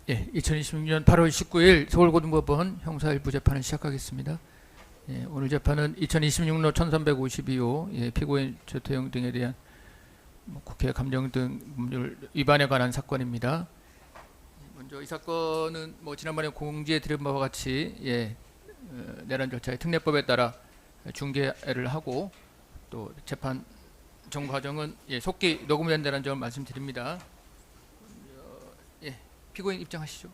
예, 2026년 8월 19일 서울고등법원 형사 1부 재판을 시작하겠습니다. 예, 오늘 재판은 2026년 1352호 피고인 조태영 등에 대한 국회 감정 등 법률 위반에 관한 사건입니다. 먼저 이 사건은 지난번에 공지해 드린 바와 같이 내란 절차의 특례법에 따라 중계를 하고 또 재판 정 과정은 속기 녹음된다는 점을 말씀드립니다. 피고인 입장하시죠.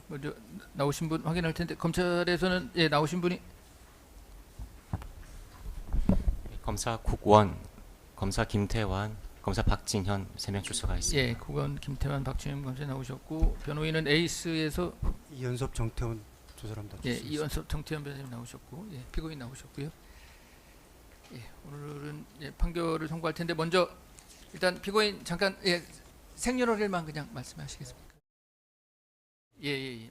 먼저 나오신 분 확인할 텐데 검찰에서는 나오신 분이 검사 국원, 검사 김태환, 검사 박진현 3명 출석하였습니다. 국원 김태환, 박진현 검사 나오셨고 변호인은 에이스에서 이연섭 정태원 두 사람 다 출석했습니다. 이연섭 정태현 변호사님 나오셨고 피고인 나오셨고요. 오늘은 판결을 선고할 텐데 먼저 일단 피고인 잠깐 생년월일만 그냥 말씀하시겠습니까?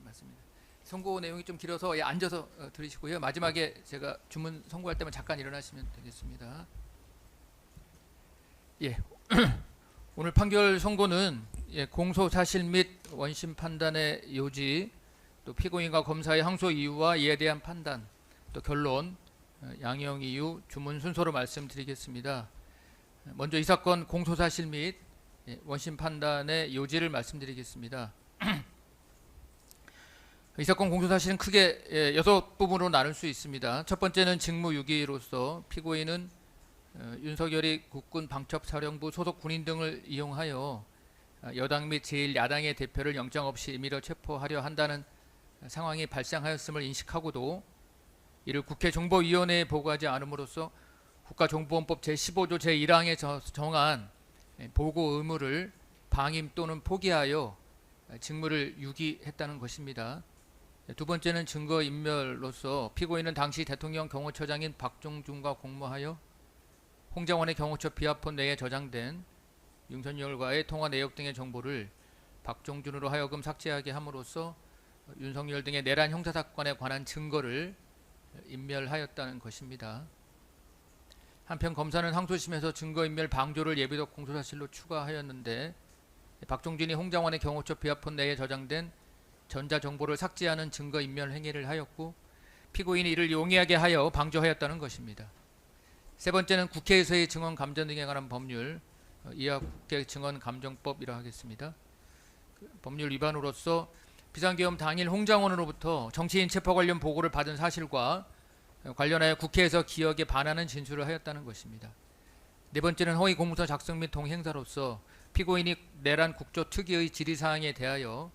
맞습니다. 선고 내용이 좀 길어서 앉아서 들으시고요. 마지막에 제가 주문 선고할 때만 잠깐 일어나시면 되겠습니다. 오늘 판결 선고는 공소 사실 및 원심 판단의 요지, 또 피고인과 검사의 항소 이유와 이에 대한 판단, 또 결론, 양형 이유, 주문 순서로 말씀드리겠습니다. 먼저 이 사건 공소 사실 및 원심 판단의 요지를 말씀드리겠습니다. 이 사건 공소사실은 크게 6부분으로 나눌 수 있습니다. 첫 번째는 직무유기로서 피고인은 윤석열이 국군 방첩사령부 소속 군인 등을 이용하여 여당 및 제1야당의 대표를 영장 없이 임의로 체포하려 한다는 상황이 발생하였음을 인식하고도 이를 국회 정보위원회에 보고하지 않음으로써 국가정보원법 제15조 제1항에 정한 보고 의무를 방임 또는 포기하여 직무를 유기했다는 것입니다. 두 번째는 증거인멸로서 피고인은 당시 대통령 경호처장인 박종준과 공모하여 홍장원의 경호처 비합폰 내에 저장된 윤석열과의 통화 내역 등의 정보를 박종준으로 하여금 삭제하게 함으로써 윤석열 등의 내란 형사사건에 관한 증거를 인멸하였다는 것입니다. 한편 검사는 항소심에서 증거인멸 방조를 예비적 공소사실로 추가하였는데 박종준이 홍장원의 경호처 비합폰 내에 저장된 전자정보를 삭제하는 증거인멸 행위를 하였고 피고인이 이를 용이하게 하여 방조하였다는 것입니다. 세 번째는 국회에서의 증언 감전 등에 관한 법률, 이하 국회 증언 감정법이라 하겠습니다. 법률 위반으로서 비상계엄 당일 홍장원으로부터 정치인 체포 관련 보고를 받은 사실과 관련하여 국회에서 기억에 반하는 진술을 하였다는 것입니다. 네 번째는 허위 공문서 작성 및 동행사로서 피고인이 내란 국조특위의 질의사항에 대하여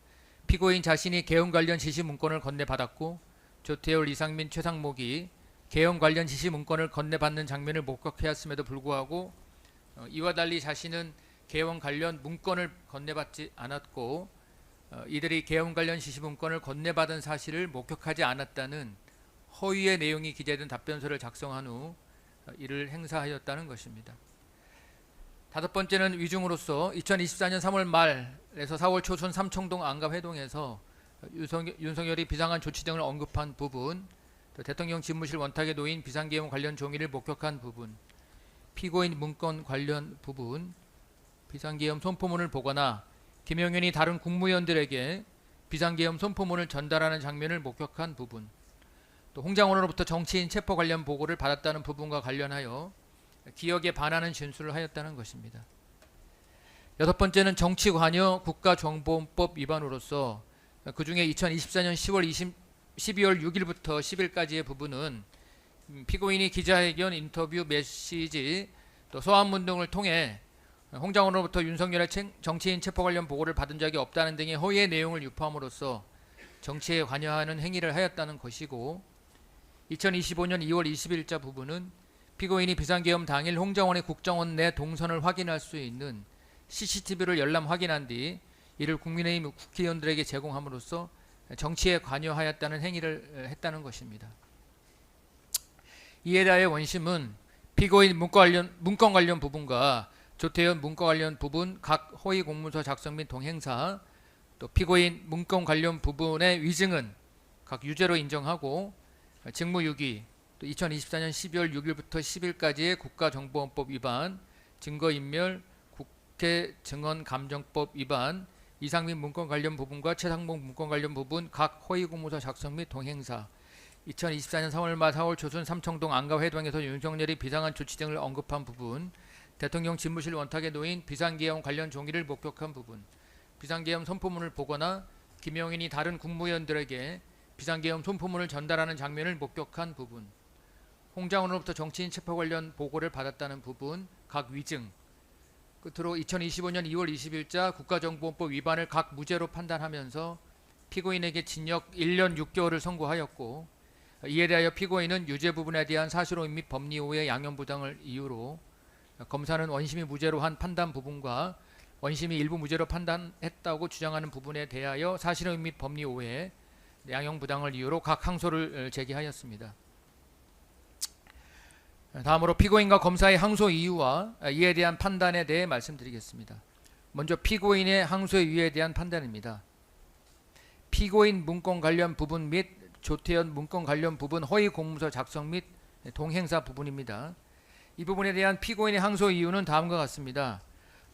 피고인 자신이 계엄 관련 지시 문건을 건네받았고 조태열, 이상민, 최상목이 계엄 관련 지시 문건을 건네받는 장면을 목격하였음에도 불구하고 이와 달리 자신은 계엄 관련 문건을 건네받지 않았고 이들이 계엄 관련 지시 문건을 건네받은 사실을 목격하지 않았다는 허위의 내용이 기재된 답변서를 작성한 후 이를 행사하였다는 것입니다. 다섯 번째는 위중으로서 2024년 3월 말에서 4월 초순 삼청동 안가회동에서 윤석열이 비상한 조치 등을 언급한 부분, 또 대통령 집무실 원탁에 놓인 비상계엄 관련 종이를 목격한 부분, 피고인 문건 관련 부분, 비상계엄 손포문을 보거나 김영현이 다른 국무위원들에게 비상계엄 손포문을 전달하는 장면을 목격한 부분, 또 홍장원으로부터 정치인 체포 관련 보고를 받았다는 부분과 관련하여 기억에 반하는 진술을 하였다는 것입니다. 여섯 번째는 정치관여 국가정보원법 위반으로서 그 중에 2024년 12월 6일부터 10일까지의 부분은 피고인이 기자회견, 인터뷰, 메시지, 또 소환문 등을 통해 홍장원으로부터 윤석열의 정치인 체포 관련 보고를 받은 적이 없다는 등의 허위의 내용을 유포함으로써 정치에 관여하는 행위를 하였다는 것이고, 2025년 2월 20일자 부분은 피고인이 비상계엄 당일 홍장원의 국정원 내 동선을 확인할 수 있는 CCTV를 열람 확인한 뒤 이를 국민의힘 국회의원들에게 제공함으로써 정치에 관여하였다는 행위를 했다는 것입니다. 이에 대하여 원심은 피고인 문건 관련 부분과 조태현 문건 관련 부분 각 허위 공문서 작성 및 동행사, 또 피고인 문건 관련 부분의 위증은 각 유죄로 인정하고 직무유기, 또 2024년 12월 6일부터 10일까지의 국가정보원법 위반, 증거인멸, 국회 증언감정법 위반, 이상민 문건 관련 부분과 최상목 문건 관련 부분 각 허위 공문서 작성 및 동행사, 2024년 3월 말 4월 초순 삼청동 안가회동에서 윤석열이 비상한 조치 등을 언급한 부분, 대통령 집무실 원탁에 놓인 비상계엄 관련 종이를 목격한 부분, 비상계엄 선포문을 보거나 김용인이 다른 국무위원들에게 비상계엄 선포문을 전달하는 장면을 목격한 부분, 홍장원으로부터 정치인 체포 관련 보고를 받았다는 부분 각 위증, 끝으로 2025년 2월 20일자 국가정보원법 위반을 각 무죄로 판단하면서 피고인에게 징역 1년 6개월을 선고하였고, 이에 대하여 피고인은 유죄 부분에 대한 사실오인 및 법리오해 양형부당을 이유로 검사는 원심이 무죄로 한 판단 부분과 원심이 일부 무죄로 판단했다고 주장하는 부분에 대하여 사실오인 및 법리오해 양형부당을 이유로 각 항소를 제기하였습니다. 다음으로 피고인과 검사의 항소 이유와 이에 대한 판단에 대해 말씀드리겠습니다. 먼저 피고인의 항소 이유에 대한 판단입니다. 피고인 문건 관련 부분 및 조태현 문건 관련 부분 허위 공문서 작성 및 동행사 부분입니다. 이 부분에 대한 피고인의 항소 이유는 다음과 같습니다.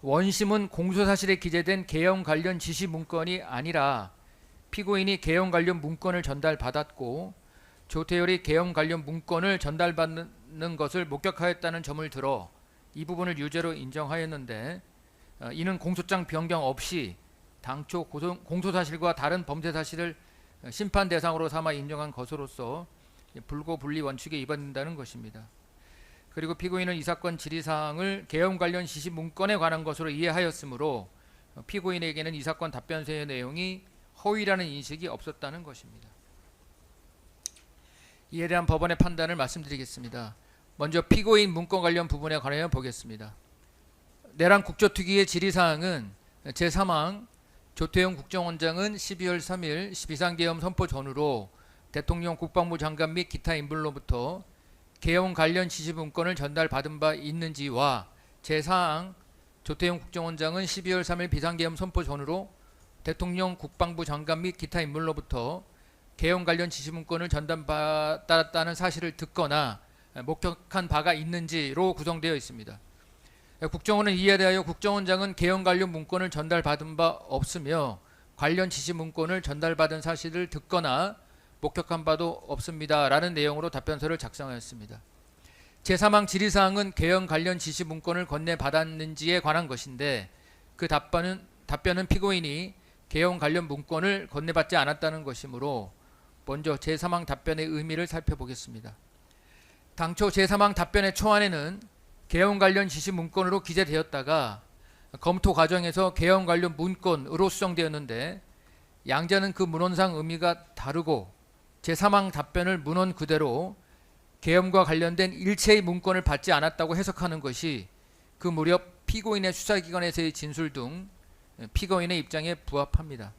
원심은 공소사실에 기재된 계엄 관련 지시 문건이 아니라 피고인이 계엄 관련 문건을 전달받았고 조태열이 계엄 관련 문건을 전달받는 것을 목격하였다는 점을 들어 이 부분을 유죄로 인정하였는데, 이는 공소장 변경 없이 당초 공소사실과 다른 범죄사실을 심판 대상으로 삼아 인정한 것으로서 불고불리 원칙에 위반된다는 것입니다. 그리고 피고인은 이 사건 질의사항을 계엄 관련 지시 문건에 관한 것으로 이해하였으므로 피고인에게는 이 사건 답변서의 내용이 허위라는 인식이 없었다는 것입니다. 이에 대한 법원의 판단을 말씀드리겠습니다. 먼저 피고인 문건 관련 부분에 관하여 보겠습니다. 내란 국조특위의 질의사항은 제3항 조태용 국정원장은 12월 3일 비상계엄 선포 전후로 대통령 국방부 장관 및 기타 인물로부터 계엄 관련 지시 문건을 전달받은 바 있는지와 제4항 조태용 국정원장은 12월 3일 비상계엄 선포 전후로 대통령 국방부 장관 및 기타 인물로부터 계엄 관련 지시 문건을 전달받았다는 사실을 듣거나 목격한 바가 있는지로 구성되어 있습니다. 국정원은 이에 대하여 국정원장은 계엄 관련 문건을 전달받은 바 없으며 관련 지시 문건을 전달받은 사실을 듣거나 목격한 바도 없습니다. 라는 내용으로 답변서를 작성하였습니다. 제3항 질의사항은 계엄 관련 지시 문건을 건네받았는지에 관한 것인데, 그 답변은 피고인이 계엄 관련 문건을 건네받지 않았다는 것이므로 먼저 제3항 답변의 의미를 살펴보겠습니다. 당초 제3항 답변의 초안에는 계엄 관련 지시 문건으로 기재되었다가 검토 과정에서 계엄 관련 문건으로 수정되었는데, 양자는 그 문헌상 의미가 다르고 제3항 답변을 문헌 그대로 계엄과 관련된 일체의 문건을 받지 않았다고 해석하는 것이 그 무렵 피고인의 수사기관에서의 진술 등 피고인의 입장에 부합합니다.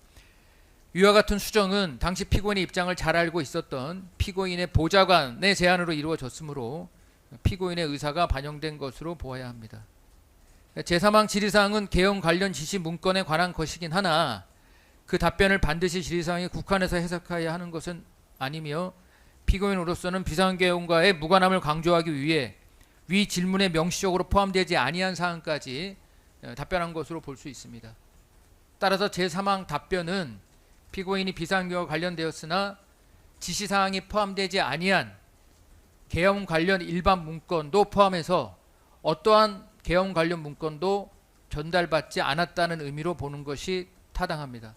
이와 같은 수정은 당시 피고인의 입장을 잘 알고 있었던 피고인의 보좌관의 제안으로 이루어졌으므로 피고인의 의사가 반영된 것으로 보아야 합니다. 제3항 질의사항은 계엄 관련 지시 문건에 관한 것이긴 하나 그 답변을 반드시 질의사항에 국한해서 해석해야 하는 것은 아니며, 피고인으로서는 비상계엄과의 무관함을 강조하기 위해 위 질문에 명시적으로 포함되지 아니한 사항까지 답변한 것으로 볼 수 있습니다. 따라서 제3항 답변은 피고인이 비상계엄과 관련되었으나 지시사항이 포함되지 아니한 계엄 관련 일반 문건도 포함해서 어떠한 계엄 관련 문건도 전달받지 않았다는 의미로 보는 것이 타당합니다.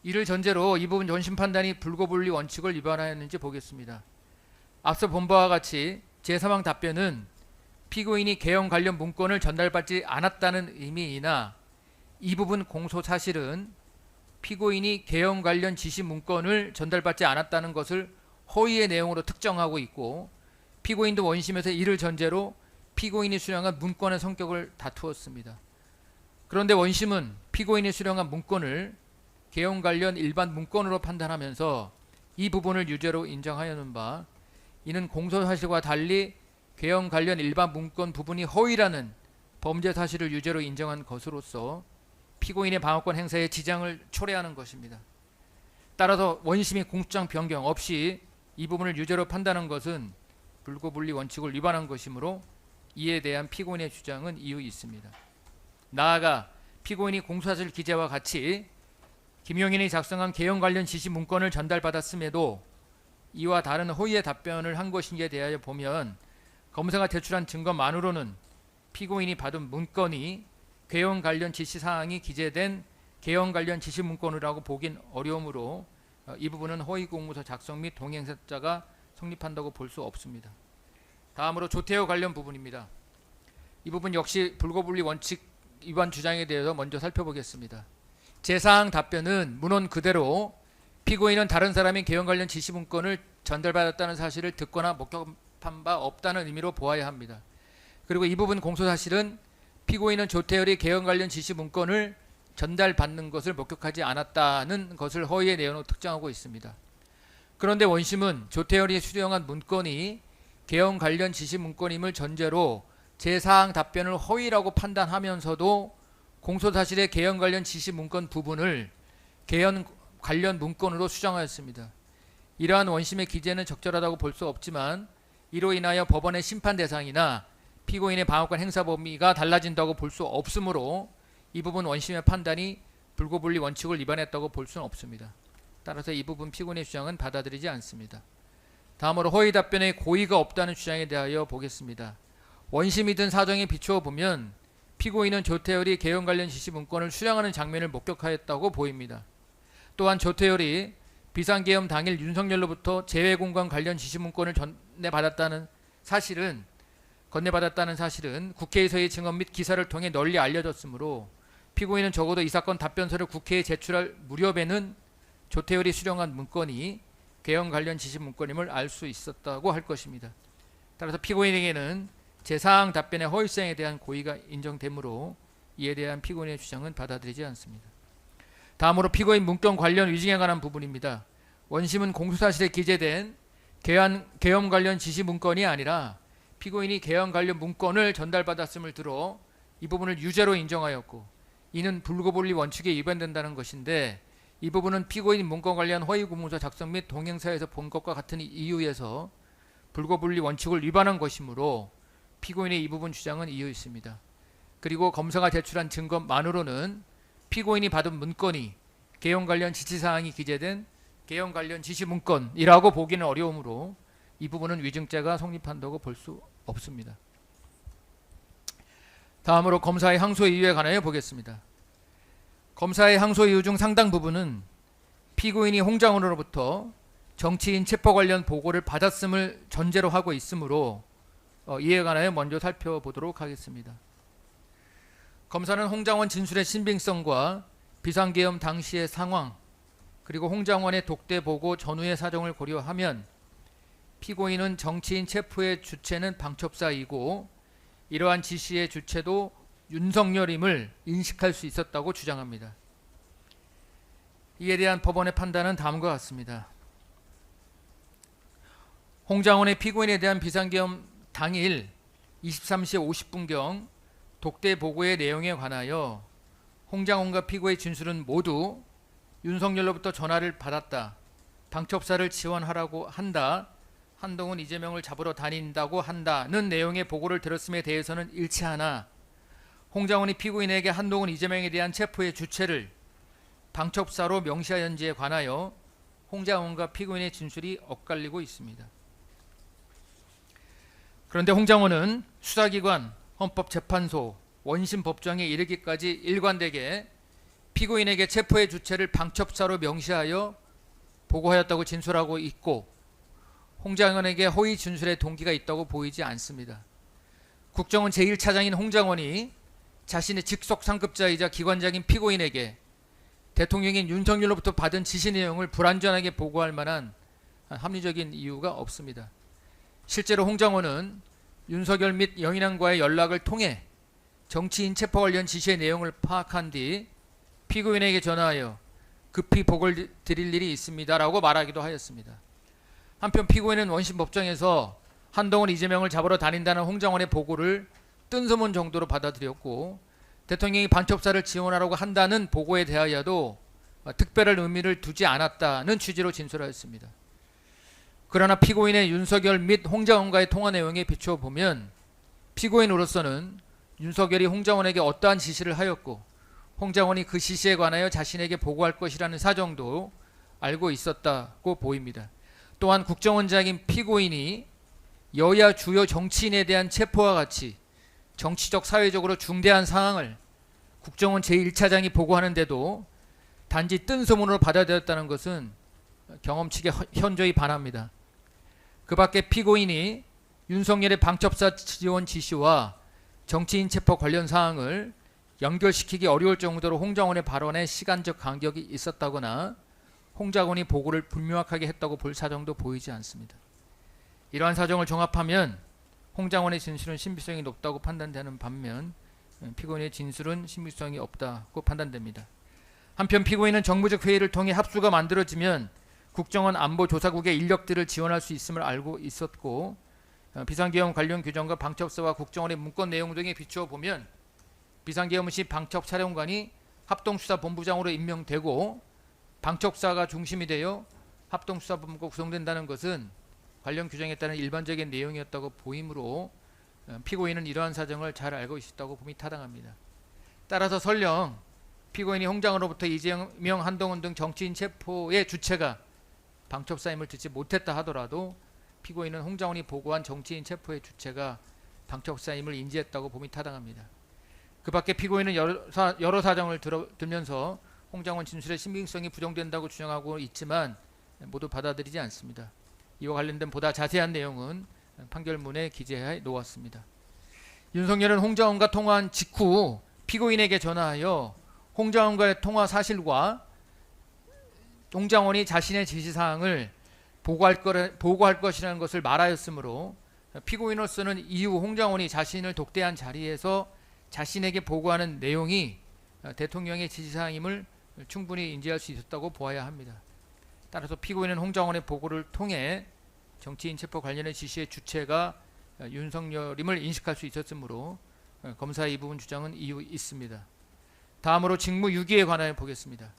이를 전제로 이 부분 원심 판단이 불고불리 원칙을 위반하였는지 보겠습니다. 앞서 본 바와 같이 제3항 답변은 피고인이 계엄 관련 문건을 전달받지 않았다는 의미이나, 이 부분 공소 사실은 피고인이 계엄 관련 지시 문건을 전달받지 않았다는 것을 허위의 내용으로 특정하고 있고, 피고인도 원심에서 이를 전제로 피고인이 수령한 문건의 성격을 다투었습니다. 그런데 원심은 피고인이 수령한 문건을 개헌 관련 일반 문건으로 판단하면서 이 부분을 유죄로 인정하여는 바, 이는 공소사실과 달리 개헌 관련 일반 문건 부분이 허위라는 범죄 사실을 유죄로 인정한 것으로서 피고인의 방어권 행사에 지장을 초래하는 것입니다. 따라서 원심이 공소장 변경 없이 이 부분을 유죄로 판단한 것은 불고불리 원칙을 위반한 것이므로 이에 대한 피고인의 주장은 이유 있습니다. 나아가 피고인이 공소사실 기재와 같이 김용인이 작성한 개헌 관련 지시 문건을 전달받았음에도 이와 다른 허위의 답변을 한 것인지에 대하여 보면 검사가 제출한 증거만으로는 피고인이 받은 문건이 개헌 관련 지시 사항이 기재된 개헌 관련 지시 문건이라고 보긴 어려우므로 이 부분은 허위 공문서 작성 및 동행사자가 성립한다고 볼 수 없습니다. 다음으로 조태호 관련 부분입니다. 이 부분 역시 불고불리 원칙 위반 주장에 대해서 먼저 살펴보겠습니다. 제4항 답변은 문헌 그대로 피고인은 다른 사람이 개헌 관련 지시 문건을 전달받았다는 사실을 듣거나 목격한 바 없다는 의미로 보아야 합니다. 그리고 이 부분 공소사실은 피고인은 조태열이 개헌 관련 지시 문건을 전달받는 것을 목격하지 않았다는 것을 허위의 내용으로 특정하고 있습니다. 그런데 원심은 조태열이 수령한 문건이 개헌 관련 지시 문건임을 전제로 제4항 답변을 허위라고 판단하면서도 공소사실의 개헌 관련 지시 문건 부분을 개헌 관련 문건으로 수정하였습니다. 이러한 원심의 기재는 적절하다고 볼 수 없지만 이로 인하여 법원의 심판 대상이나 피고인의 방어권 행사 범위가 달라진다고 볼 수 없으므로 이 부분 원심의 판단이 불고불리 원칙을 위반했다고 볼 수는 없습니다. 따라서 이 부분 피고인의 주장은 받아들이지 않습니다. 다음으로 허위 답변에 고의가 없다는 주장에 대하여 보겠습니다. 원심이 든 사정에 비추어 보면 피고인은 조태열이 개헌 관련 지시 문건을 수령하는 장면을 목격하였다고 보입니다. 또한 조태열이 비상계엄 당일 윤석열로부터 재외공간 관련 지시 문건을 건네받았다는 사실은 국회에서의 증언 및 기사를 통해 널리 알려졌으므로 피고인은 적어도 이 사건 답변서를 국회에 제출할 무렵에는 조태열이 수령한 문건이 개헌 관련 지시 문건임을 알 수 있었다고 할 것입니다. 따라서 피고인에게는 제4항 답변의 허위성에 대한 고의가 인정되므로 이에 대한 피고인의 주장은 받아들이지 않습니다. 다음으로 피고인 문건 관련 위증에 관한 부분입니다. 원심은 공소사실에 기재된 개헌 관련 지시 문건이 아니라 피고인이 개헌 관련 문건을 전달받았음을 들어 이 부분을 유죄로 인정하였고 이는 불고불리 원칙에 위반된다는 것인데 이 부분은 피고인 문건 관련 허위 공문서 작성 및 동행사에서 본 것과 같은 이유에서 불고불리 원칙을 위반한 것이므로 피고인의 이 부분 주장은 이유 있습니다. 그리고 검사가 제출한 증거만으로는 피고인이 받은 문건이 개헌 관련 지시사항이 기재된 개헌 관련 지시 문건이라고 보기는 어려우므로 이 부분은 위증죄가 성립한다고 볼 수 없습니다. 다음으로 검사의 항소 이유에 관하여 보겠습니다. 검사의 항소 이유 중 상당 부분은 피고인이 홍장원으로부터 정치인 체포 관련 보고를 받았음을 전제로 하고 있으므로 이에 관하여 먼저 살펴보도록 하겠습니다. 검사는 홍장원 진술의 신빙성과 비상계엄 당시의 상황 그리고 홍장원의 독대 보고 전후의 사정을 고려하면 피고인은 정치인 체포의 주체는 방첩사이고 이러한 지시의 주체도 윤석열임을 인식할 수 있었다고 주장합니다. 이에 대한 법원의 판단은 다음과 같습니다. 홍장원의 피고인에 대한 비상계엄 당일 23시 50분경 독대 보고의 내용에 관하여 홍장원과 피고의 진술은 모두 윤석열로부터 전화를 받았다. 방첩사를 지원하라고 한다. 한동훈 이재명을 잡으러 다닌다고 한다는 내용의 보고를 들었음에 대해서는 일치하나 홍장원이 피고인에게 한동훈 이재명에 대한 체포의 주체를 방첩사로 명시하였는지에 관하여 홍장원과 피고인의 진술이 엇갈리고 있습니다. 그런데 홍장원은 수사기관, 헌법재판소, 원심법정에 이르기까지 일관되게 피고인에게 체포의 주체를 방첩사로 명시하여 보고하였다고 진술하고 있고 홍장원에게 허위 진술의 동기가 있다고 보이지 않습니다. 국정원 제1차장인 홍장원이 자신의 직속 상급자이자 기관장인 피고인에게 대통령인 윤석열로부터 받은 지시 내용을 불완전하게 보고할 만한 합리적인 이유가 없습니다. 실제로 홍장원은 윤석열 및 영인왕과의 연락을 통해 정치인 체포 관련 지시의 내용을 파악한 뒤 피고인에게 전화하여 급히 보고를 드릴 일이 있습니다라고 말하기도 하였습니다. 한편 피고인은 원심 법정에서 한동훈 이재명을 잡으러 다닌다는 홍장원의 보고를 뜬소문 정도로 받아들였고 대통령이 반첩사를 지원하라고 한다는 보고에 대하여도 특별한 의미를 두지 않았다는 취지로 진술하였습니다. 그러나 피고인의 윤석열 및 홍장원과의 통화 내용에 비추어 보면 피고인으로서는 윤석열이 홍장원에게 어떠한 지시를 하였고 홍장원이 그 지시에 관하여 자신에게 보고할 것이라는 사정도 알고 있었다고 보입니다. 또한 국정원장인 피고인이 여야 주요 정치인에 대한 체포와 같이 정치적 사회적으로 중대한 사항을 국정원 제1차장이 보고하는데도 단지 뜬소문으로 받아들였다는 것은 경험치에 현저히 반합니다. 그 밖에 피고인이 윤석열의 방첩사 지원 지시와 정치인 체포 관련 사항을 연결시키기 어려울 정도로 홍장원의 발언에 시간적 간격이 있었다거나 홍장원이 보고를 불명확하게 했다고 볼 사정도 보이지 않습니다. 이러한 사정을 종합하면 홍장원의 진술은 신빙성이 높다고 판단되는 반면 피고인의 진술은 신빙성이 없다고 판단됩니다. 한편 피고인은 정무적 회의를 통해 합수가 만들어지면 국정원 안보조사국의 인력들을 지원할 수 있음을 알고 있었고 비상계엄 관련 규정과 방첩사와 국정원의 문건 내용 등에 비추어 보면 비상계엄 시 방첩사령관이 합동수사본부장으로 임명되고 방첩사가 중심이 되어 합동수사본부가 구성된다는 것은 관련 규정에 따른 일반적인 내용이었다고 보이므로 피고인은 이러한 사정을 잘 알고 있었다고 봄이 타당합니다. 따라서 설령 피고인이 홍장원으로부터 이재명, 한동훈 등 정치인 체포의 주체가 방첩사임을 듣지 못했다 하더라도 피고인은 홍장원이 보고한 정치인 체포의 주체가 방첩사임을 인지했다고 봄이 타당합니다. 그 밖에 피고인은 여러 사정을 들면서 홍장원 진술의 신빙성이 부정된다고 주장하고 있지만 모두 받아들이지 않습니다. 이와 관련된 보다 자세한 내용은 판결문에 기재해 놓았습니다. 윤석열은 홍장원과 통화한 직후 피고인에게 전화하여 홍장원과의 통화 사실과 홍장원이 자신의 지시사항을 보고할 것이라는 것을 말하였으므로 피고인으로서는 이후 홍장원이 자신을 독대한 자리에서 자신에게 보고하는 내용이 대통령의 지시사항임을 충분히 인지할 수 있었다고 보아야 합니다. 따라서 피고인은 홍장원의 보고를 통해 정치인 체포 관련의 지시의 주체가 윤석열임을 인식할 수 있었으므로 검사의 이 부분 주장은 이유 있습니다. 다음으로 직무유기에 관하여 보겠습니다.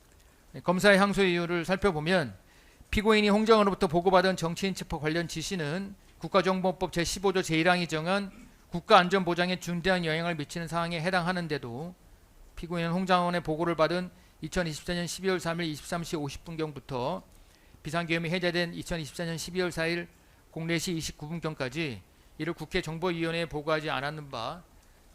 검사의 항소 이유를 살펴보면 피고인이 홍장원으로부터 보고받은 정치인 체포 관련 지시는 국가정보법 제15조 제1항이 정한 국가안전보장에 중대한 영향을 미치는 사항에 해당하는데도 피고인은 홍장원의 보고를 받은 2024년 12월 3일 23시 50분경부터 비상계엄이 해제된 2024년 12월 4일 04시 29분경까지 이를 국회 정보위원회에 보고하지 않았는 바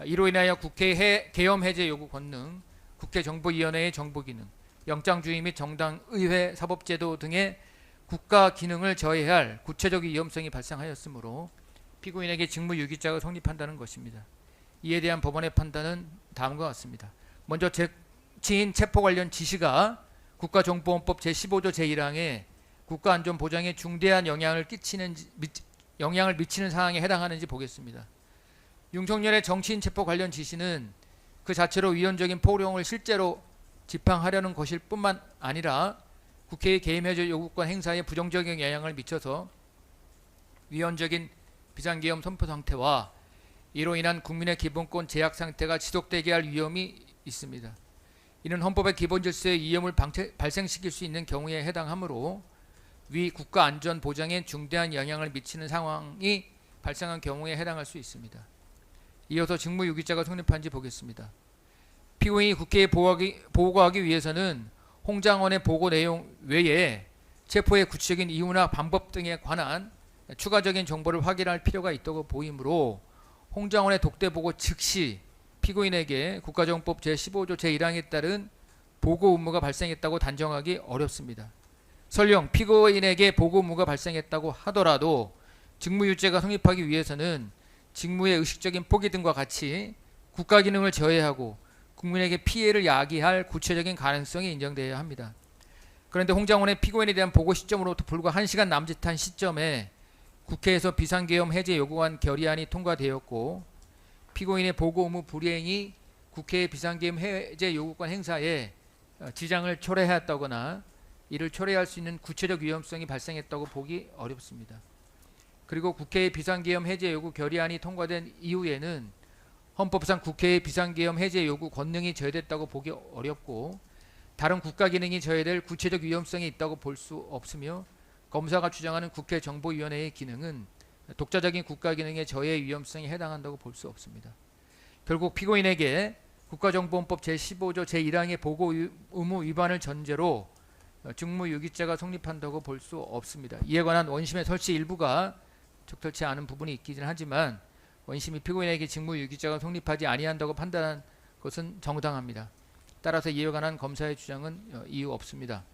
이로 인하여 국회 계엄 해제 요구 권능, 국회 정보위원회의 정보기능, 영장주의 및 정당의회 사법제도 등의 국가 기능을 저해할 구체적 위험성이 발생하였으므로 피고인에게 직무유기죄가 성립한다는 것입니다. 이에 대한 법원의 판단은 다음과 같습니다. 먼저 정치인 체포 관련 지시가 국가정보원법 제15조 제1항에 국가안전보장에 중대한 영향을 미치는 사항에 해당하는지 보겠습니다. 윤석열의 정치인 체포 관련 지시는 그 자체로 위헌적인 포용을 실제로 집행하려는 것일 뿐만 아니라 국회의 계엄해제 요구권 행사에 부정적인 영향을 미쳐서 위헌적인 비상계엄 선포 상태와 이로 인한 국민의 기본권 제약 상태가 지속되게 할 위험이 있습니다. 이는 헌법의 기본질서의 위험을 발생시킬 수 있는 경우에 해당하므로 위 국가안전보장에 중대한 영향을 미치는 상황이 발생한 경우에 해당할 수 있습니다. 이어서 직무유기죄가 성립한지 보겠습니다. 피고인이 국회에 보고하기 위해서는 홍장원의 보고 내용 외에 체포의 구체적인 이유나 방법 등에 관한 추가적인 정보를 확인할 필요가 있다고 보이므로 홍장원의 독대 보고 즉시 피고인에게 국가정보법 제15조 제1항에 따른 보고 의무가 발생했다고 단정하기 어렵습니다. 설령 피고인에게 보고 의무가 발생했다고 하더라도 직무유죄가 성립하기 위해서는 직무의 의식적인 포기 등과 같이 국가 기능을 저해하고 국민에게 피해를 야기할 구체적인 가능성이 인정되어야 합니다. 그런데 홍장원의 피고인에 대한 보고 시점으로부터 불과 1시간 남짓한 시점에 국회에서 비상계엄 해제 요구안 결의안이 통과되었고 피고인의 보고 의무 불이행이 국회의 비상계엄 해제 요구권 행사에 지장을 초래하였다거나 이를 초래할 수 있는 구체적 위험성이 발생했다고 보기 어렵습니다. 그리고 국회의 비상계엄 해제 요구 결의안이 통과된 이후에는 헌법상 국회의 비상계엄 해제 요구 권능이 저해됐다고 보기 어렵고 다른 국가 기능이 저해될 구체적 위험성이 있다고 볼 수 없으며 검사가 주장하는 국회 정보위원회의 기능은 독자적인 국가 기능의 저해 위험성에 해당한다고 볼 수 없습니다. 결국 피고인에게 국가정보원법 제15조 제1항의 보고 의무 위반을 전제로 직무유기죄가 성립한다고 볼 수 없습니다. 이에 관한 원심의 설치 일부가 적절치 않은 부분이 있긴 하지만 원심이 피고인에게 직무유기죄가 성립하지 아니한다고 판단한 것은 정당합니다. 따라서 이에 관한 검사의 주장은 이유 없습니다.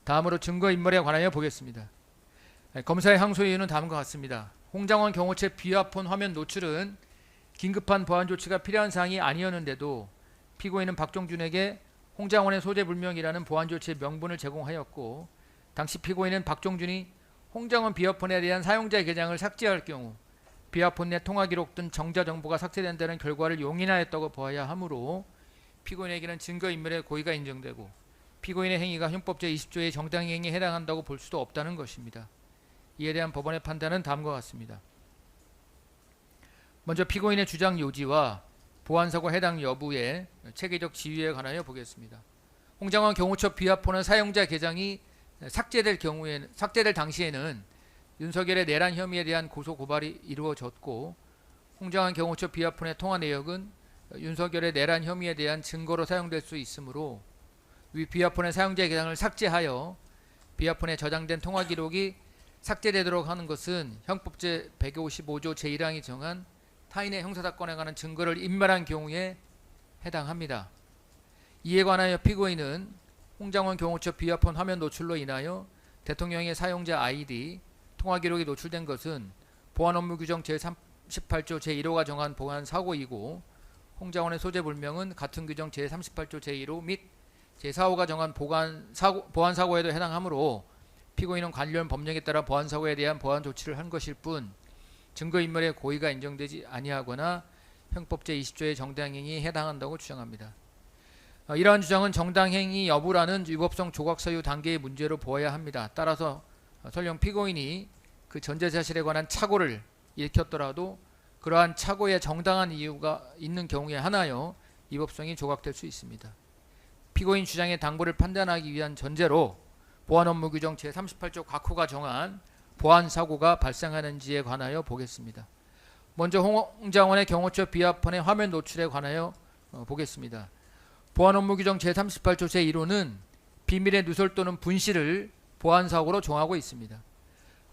다음으로 증거인멸에 관하여 보겠습니다. 검사의 항소 이유는 다음과 같습니다. 홍장원 경호처 비화폰 화면 노출은 긴급한 보안 조치가 필요한 사항이 아니었는데도 피고인은 박종준에게 홍장원의 소재불명이라는 보안 조치의 명분을 제공하였고 당시 피고인은 박종준이 홍장원 비화폰에 대한 사용자 계정을 삭제할 경우 비화폰 내 통화 기록 등 정자 정보가 삭제된다는 결과를 용인하였다고 보아야 하므로 피고인에게는 증거인멸의 고의가 인정되고 피고인의 행위가 형법 제20조의 정당행위에 해당한다고 볼 수도 없다는 것입니다. 이에 대한 법원의 판단은 다음과 같습니다. 먼저 피고인의 주장 요지와 보안사고 해당 여부의 체계적 지위에 관하여 보겠습니다. 홍장원 경호처 비화폰은 사용자 계정이 삭제될 당시에는 윤석열의 내란 혐의에 대한 고소 고발이 이루어졌고 홍장원 경호처 비화폰의 통화 내역은 윤석열의 내란 혐의에 대한 증거로 사용될 수 있으므로 위 비화폰의 사용자 계정을 삭제하여 비화폰에 저장된 통화 기록이 삭제되도록 하는 것은 형법 제155조 제1항이 정한 타인의 형사사건에 관한 증거를 인멸한 경우에 해당합니다. 이에 관하여 피고인은 홍장원 경호처 비화폰 화면 노출로 인하여 대통령의 사용자 아이디, 통화 기록이 노출된 것은 보안업무규정 제38조 제1호가 정한 보안사고이고 홍장원의 소재불명은 같은 규정 제38조 제1호 및 제4호가 정한 보안사고에도 해당하므로 피고인은 관련 법령에 따라 보안사고에 대한 보안 조치를 한 것일 뿐 증거인멸의 고의가 인정되지 아니하거나 형법 제20조의 정당행위에 해당한다고 주장합니다. 이러한 주장은 정당행위 여부라는 위법성 조각사유 단계의 문제로 보아야 합니다. 따라서 설령 피고인이 그 전제사실에 관한 착오를 일으켰더라도 그러한 착오에 정당한 이유가 있는 경우에 하나여 위법성이 조각될 수 있습니다. 피고인 주장의 당부를 판단하기 위한 전제로 보안업무규정 제38조 각호가 정한 보안사고가 발생하는지에 관하여 보겠습니다. 먼저 홍장원의 경호처 비화폰의 화면 노출에 관하여 보겠습니다. 보안업무규정 제38조 제1호는 비밀의 누설 또는 분실을 보안사고로 정하고 있습니다.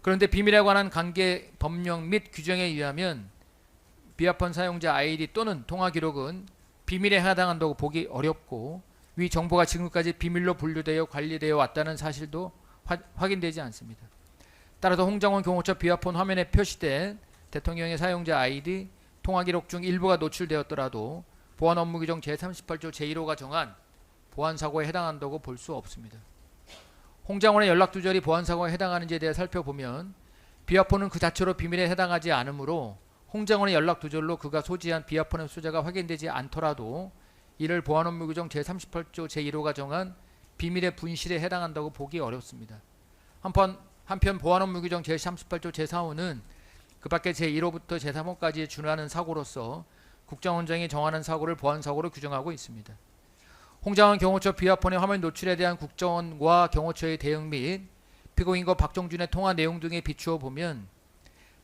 그런데 비밀에 관한 관계 법령 및 규정에 의하면 비화폰 사용자 아이디 또는 통화 기록은 비밀에 해당한다고 보기 어렵고 위 정보가 지금까지 비밀로 분류되어 관리되어 왔다는 사실도 확인되지 않습니다. 따라서 홍장원 경호처 비화폰 화면에 표시된 대통령의 사용자 아이디, 통화 기록 중 일부가 노출되었더라도 보안업무규정 제38조 제1호가 정한 보안사고에 해당한다고 볼 수 없습니다. 홍장원의 연락두절이 보안사고에 해당하는지에 대해 살펴보면 비화폰은 그 자체로 비밀에 해당하지 않으므로 홍장원의 연락두절로 그가 소지한 비화폰의 소재가 확인되지 않더라도 이를 보안업무규정 제38조 제1호가 정한 비밀의 분실에 해당한다고 보기 어렵습니다. 한편 보안업무규정 제38조 제4호는 그 밖에 제1호부터 제3호까지 준하는 사고로서 국정원장이 정하는 사고를 보안사고로 규정하고 있습니다. 홍장원 경호처 비화폰의 화면 노출에 대한 국정원과 경호처의 대응 및 피고인과 박종준의 통화 내용 등에 비추어 보면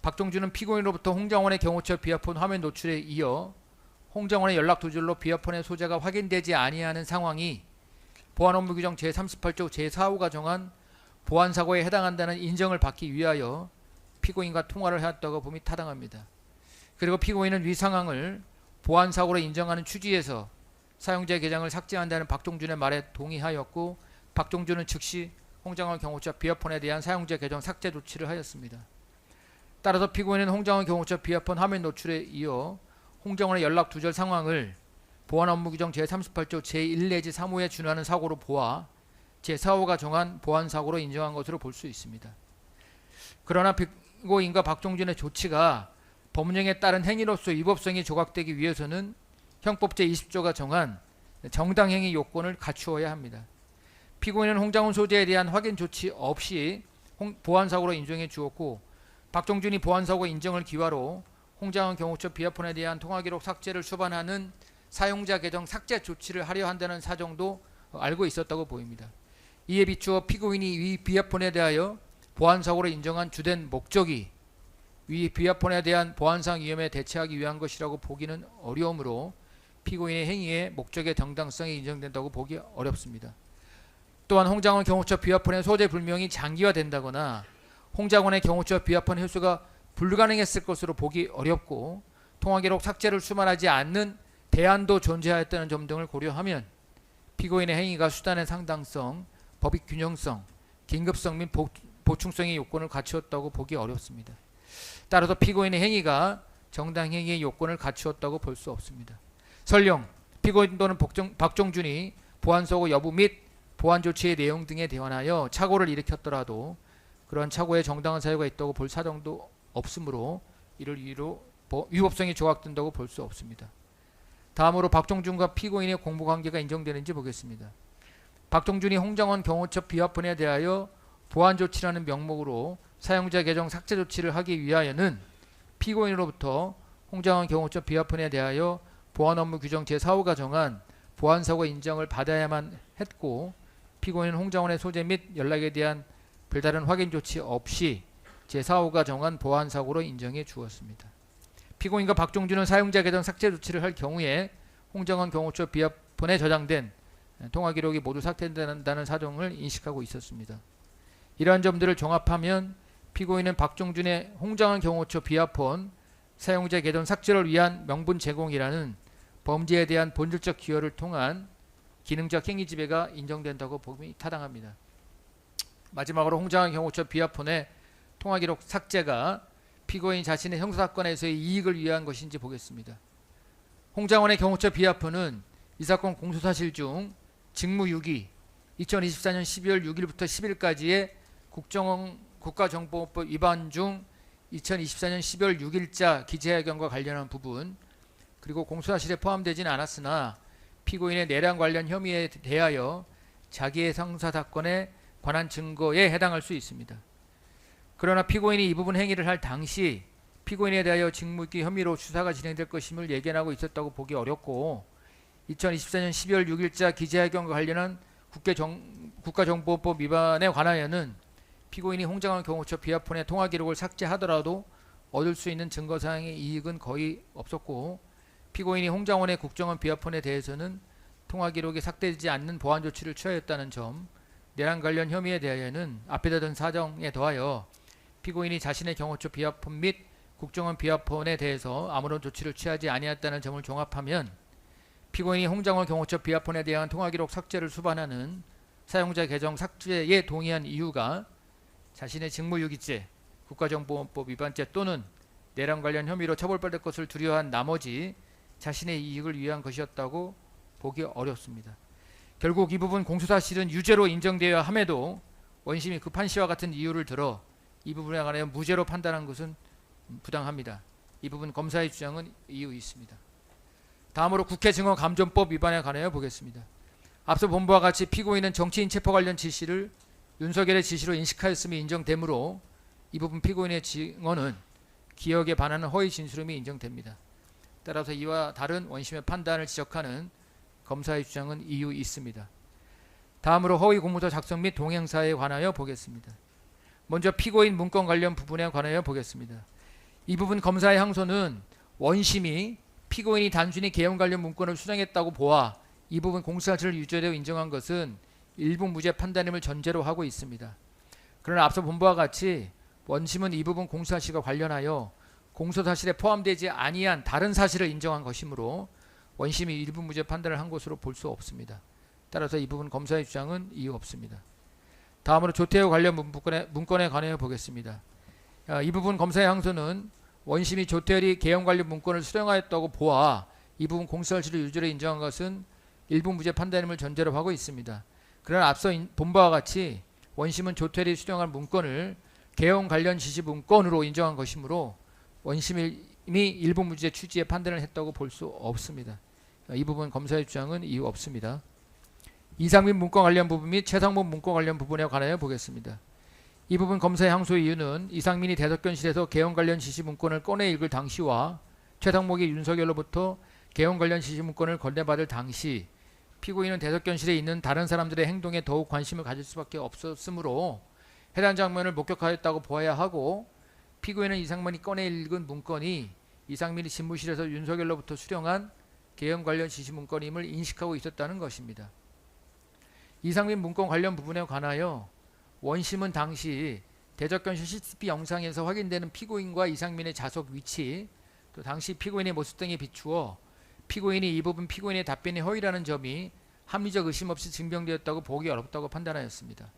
박종준은 피고인으로부터 홍장원의 경호처 비화폰 화면 노출에 이어 홍장원의 연락 두절로 비화폰의 소재가 확인되지 아니하는 상황이 보안업무규정 제38조 제4호가 정한 보안사고에 해당한다는 인정을 받기 위하여 피고인과 통화를 해왔다고 봄이 타당합니다. 그리고 피고인은 위 상황을 보안사고로 인정하는 취지에서 사용자 계정을 삭제한다는 박종준의 말에 동의하였고 박종준은 즉시 홍장원 경호처 비화폰에 대한 사용자 계정 삭제 조치를 하였습니다. 따라서 피고인은 홍장원 경호처 비화폰 화면 노출에 이어 홍장원의 연락 두절 상황을 보안업무규정 제38조 제1 내지 3호에 준하는 사고로 보아 제4호가 정한 보안사고로 인정한 것으로 볼 수 있습니다. 그러나 피고인과 박종준의 조치가 법령에 따른 행위로서 위법성이 조각되기 위해서는 형법 제20조가 정한 정당행위 요건을 갖추어야 합니다. 피고인은 홍장훈 소재에 대한 확인 조치 없이 보안사고로 인정해 주었고 박종준이 보안사고 인정을 기화로 홍장훈 경호처 비아폰에 대한 통화기록 삭제를 수반하는 사용자 계정 삭제 조치를 하려 한다는 사정도 알고 있었다고 보입니다. 이에 비추어 피고인이 위 비아폰에 대하여 보안사고로 인정한 주된 목적이 위 비아폰에 대한 보안상 위험에 대처하기 위한 것이라고 보기는 어려우므로 피고인의 행위의 목적의 정당성이 인정된다고 보기 어렵습니다. 또한 홍장훈 경호처 비아폰의 소재 불명이 장기화된다거나 홍장훈의 경호처 비아폰 회수가 불가능했을 것으로 보기 어렵고 통화기록 삭제를 수반하지 않는 대안도 존재하였다는 점 등을 고려하면 피고인의 행위가 수단의 상당성, 법익 균형성, 긴급성 및 보충성의 요건을 갖추었다고 보기 어렵습니다. 따라서 피고인의 행위가 정당행위의 요건을 갖추었다고 볼 수 없습니다. 설령 피고인 또는 박종준이 보안사고 여부 및 보안 조치의 내용 등에 대관하여 착오를 일으켰더라도 그러한 착오에 정당한 사유가 있다고 볼 사정도 없으므로 이를 이유로 위법성이 조각된다고 볼 수 없습니다. 다음으로 박종준과 피고인의 공모관계가 인정되는지 보겠습니다. 박종준이 홍장훈 경호처 비아폰에 대하여 보안 조치라는 명목으로 사용자 계정 삭제 조치를 하기 위하여는 피고인으로부터 홍장훈 경호처 비아폰에 대하여 보안 업무 규정 제4호가 정한 보안사고 인정을 받아야만 했고 피고인은 홍장훈의 소재 및 연락에 대한 별다른 확인 조치 없이 제4호가 정한 보안사고로 인정해 주었습니다. 피고인과 박종준은 사용자 계정 삭제 조치를 할 경우에 홍장훈 경호처 비아폰에 저장된 통화기록이 모두 삭제된다는 사정을 인식하고 있었습니다. 이러한 점들을 종합하면 피고인은 박종준의 홍장훈 경호처 비아폰 사용자 계정 삭제를 위한 명분 제공이라는 범죄에 대한 본질적 기여를 통한 기능적 행위 지배가 인정된다고 보기 타당합니다. 마지막으로 홍장훈 경호처 비아폰의 통화기록 삭제가 피고인 자신의 형사사건에서의 이익을 위한 것인지 보겠습니다. 홍장훈의 경호처 비아폰은 이 사건 공소사실 중 직무6위 2024년 12월 6일부터 10일까지의 국가정보법 위반 중 2024년 12월 6일자 기재회견과 관련한 부분 그리고 공소사실에 포함되지는 않았으나 피고인의 내란 관련 혐의에 대하여 자기의 형사사건에 관한 증거에 해당할 수 있습니다. 그러나 피고인이 이 부분 행위를 할 당시 피고인에 대하여 직무유기 혐의로 수사가 진행될 것임을 예견하고 있었다고 보기 어렵고 2024년 12월 6일자 기재회견과 관련한 국가정보법 위반에 관하여는 피고인이 홍장훈 경호처 비아폰의 통화기록을 삭제하더라도 얻을 수 있는 증거사항의 이익은 거의 없었고 피고인이 홍장훈의 국정원 비아폰에 대해서는 통화기록이 삭제되지 않는 보안 조치를 취하였다는 점 내란 관련 혐의에 대하여는 앞에 든 사정에 더하여 피고인이 자신의 경호처 비아폰 및 국정원 비아폰에 대해서 아무런 조치를 취하지 아니했다는 점을 종합하면 피고인이 홍장훈 경호처 비아폰에 대한 통화기록 삭제를 수반하는 사용자 계정 삭제에 동의한 이유가 자신의 직무유기죄, 국가정보원법 위반죄 또는 내란 관련 혐의로 처벌받을 것을 두려워한 나머지 자신의 이익을 위한 것이었다고 보기 어렵습니다. 결국 이 부분 공소사실은 유죄로 인정되어야 함에도 원심이 급한 시와 같은 이유를 들어 이 부분에 관하여 무죄로 판단한 것은 부당합니다. 이 부분 검사의 주장은 이유 있습니다. 다음으로 국회증언감전법 위반에 관하여 보겠습니다. 앞서 본 바와 같이 피고인은 정치인 체포 관련 지시를 윤석열의 지시로 인식하였음이 인정되므로 이 부분 피고인의 증언은 기억에 반하는 허위 진술음이 인정됩니다. 따라서 이와 다른 원심의 판단을 지적하는 검사의 주장은 이유 있습니다. 다음으로 허위 공문서 작성 및 동행사에 관하여 보겠습니다. 먼저 피고인 문건 관련 부분에 관하여 보겠습니다. 이 부분 검사의 항소는 원심이 피고인이 단순히 개헌 관련 문건을 수정했다고 보아 이 부분 공소사실을 유죄로 인정한 것은 일부 무죄 판단임을 전제로 하고 있습니다. 그러나 앞서 본 바와 같이 원심은 이 부분 공소사실과 관련하여 공소사실에 포함되지 아니한 다른 사실을 인정한 것이므로 원심이 일부 무죄 판단을 한 것으로 볼 수 없습니다. 따라서 이 부분 검사의 주장은 이유 없습니다. 다음으로 조태호 관련 문건에 관하여 보겠습니다. 이 부분 검사의 항소는 원심이 조태열이 개헌 관련 문건을 수령하였다고 보아 이 부분 공소사실을 유죄로 인정한 것은 일부 무죄 판단임을 전제로 하고 있습니다. 그러나 앞서 본 바와 같이 원심은 조태열이 수령한 문건을 개헌 관련 지시 문건으로 인정한 것이므로 원심이 일부 무죄 취지의 판단을 했다고 볼 수 없습니다. 이 부분 검사의 주장은 이유 없습니다. 이상민 문건 관련 부분 및 최상목 문건 관련 부분에 관하여 보겠습니다. 이 부분 검사의 항소 이유는 이상민이 대덕견실에서 개헌 관련 지시 문건을 꺼내 읽을 당시와 최상목이 윤석열로부터 개헌 관련 지시 문건을 건네받을 당시 피고인은 대덕견실에 있는 다른 사람들의 행동에 더욱 관심을 가질 수밖에 없었으므로 해당 장면을 목격하였다고 보아야 하고 피고인은 이상민이 꺼내 읽은 문건이 이상민이 집무실에서 윤석열로부터 수령한 개헌 관련 지시 문건임을 인식하고 있었다는 것입니다. 이상민 문건 관련 부분에 관하여 원심은 당시 대적견실 CCTV 영상에서 확인되는 피고인과 이상민의 좌석 위치, 또 당시 피고인의 모습 등에 비추어 피고인이 이 부분 피고인의 답변이 허위라는 점이 합리적 의심 없이 증명되었다고 보기 어렵다고 판단하였습니다.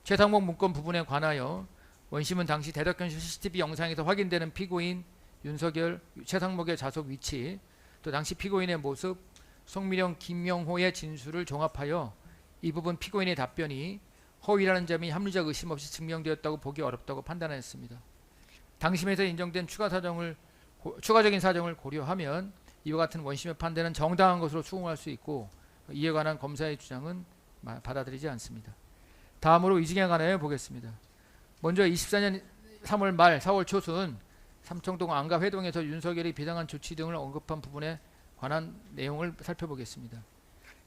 최상목 문건 부분에 관하여 원심은 당시 대덕견실 CCTV 영상에서 확인되는 피고인 윤석열, 최상목의 좌석 위치, 또 당시 피고인의 모습, 송미령, 김명호의 진술을 종합하여 이 부분 피고인의 답변이 허위라는 점이 합리적 의심 없이 증명되었다고 보기 어렵다고 판단하였습니다. 당심에서 인정된 추가적인 사정을 고려하면 이와 같은 원심의 판단은 정당한 것으로 추궁할 수 있고 이에 관한 검사의 주장은 받아들이지 않습니다. 다음으로 이직에 관하여 보겠습니다. 먼저 24년 3월 말 4월 초순 삼청동 안가회동에서 윤석열이 비상한 조치 등을 언급한 부분에 관한 내용을 살펴보겠습니다.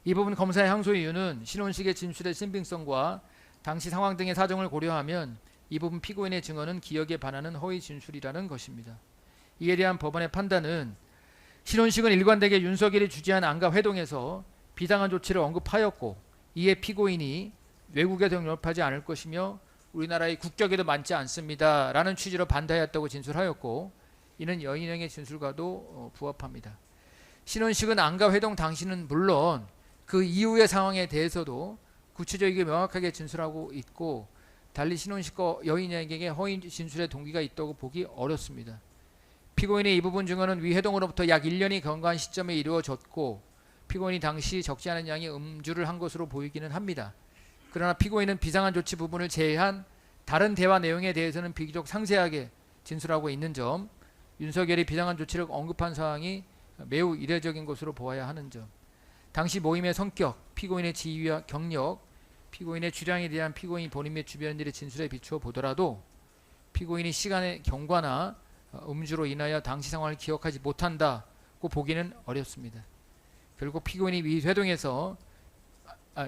이 부분 검사의 항소 이유는 신원식의 진술의 신빙성과 당시 상황 등의 사정을 고려하면 이 부분 피고인의 증언은 기억에 반하는 허위 진술이라는 것입니다. 이에 대한 법원의 판단은 신원식은 일관되게 윤석열이 주재한 안가회동에서 비상한 조치를 언급하였고 이에 피고인이 외국에 영접하지 않을 것이며 우리나라의 국격에도 맞지 않습니다 라는 취지로 반대하였다고 진술하였고 이는 여인영의 진술과도 부합합니다. 신원식은 안가회동 당시는 물론 그 이후의 상황에 대해서도 구체적이게 명확하게 진술하고 있고 달리 신원식과 여인영에게 허위 진술의 동기가 있다고 보기 어렵습니다. 피고인의 이 부분 증언은 위회동으로부터 약 1년이 경과한 시점에 이루어졌고 피고인이 당시 적지 않은 양의 음주를 한 것으로 보이기는 합니다. 그러나 피고인은 비상한 조치 부분을 제외한 다른 대화 내용에 대해서는 비교적 상세하게 진술하고 있는 점, 윤석열이 비상한 조치를 언급한 사항이 매우 이례적인 것으로 보아야 하는 점, 당시 모임의 성격, 피고인의 지위와 경력, 피고인의 주량에 대한 피고인 본인의 주변인들의 진술에 비추어 보더라도 피고인이 시간의 경과나 음주로 인하여 당시 상황을 기억하지 못한다고 보기는 어렵습니다. 결국 피고인이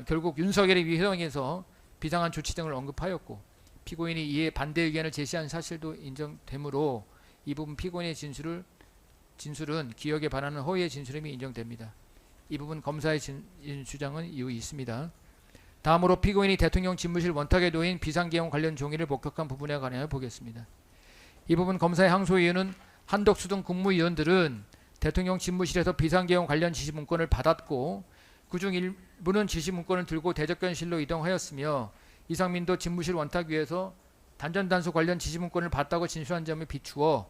결국 윤석열이 위회동에서 비상한 조치 등을 언급하였고 피고인이 이에 반대 의견을 제시한 사실도 인정되므로 이 부분 피고인의 진술은 기억에 반하는 허위의 진술임이 인정됩니다. 이 부분 검사의 주장은 이유 있습니다. 다음으로 피고인이 대통령 집무실 원탁에 놓인 비상계엄 관련 종이를 목격한 부분에 관하여 보겠습니다. 이 부분 검사의 항소 이유는 한덕수 등 국무위원들은 대통령 집무실에서 비상계엄 관련 지시 문건을 받았고 그중 일부는 지시 문건을 들고 대적견실로 이동하였으며 이상민도 집무실 원탁 위에서 단전단속 관련 지시 문건을 받다고 진술한 점에 비추어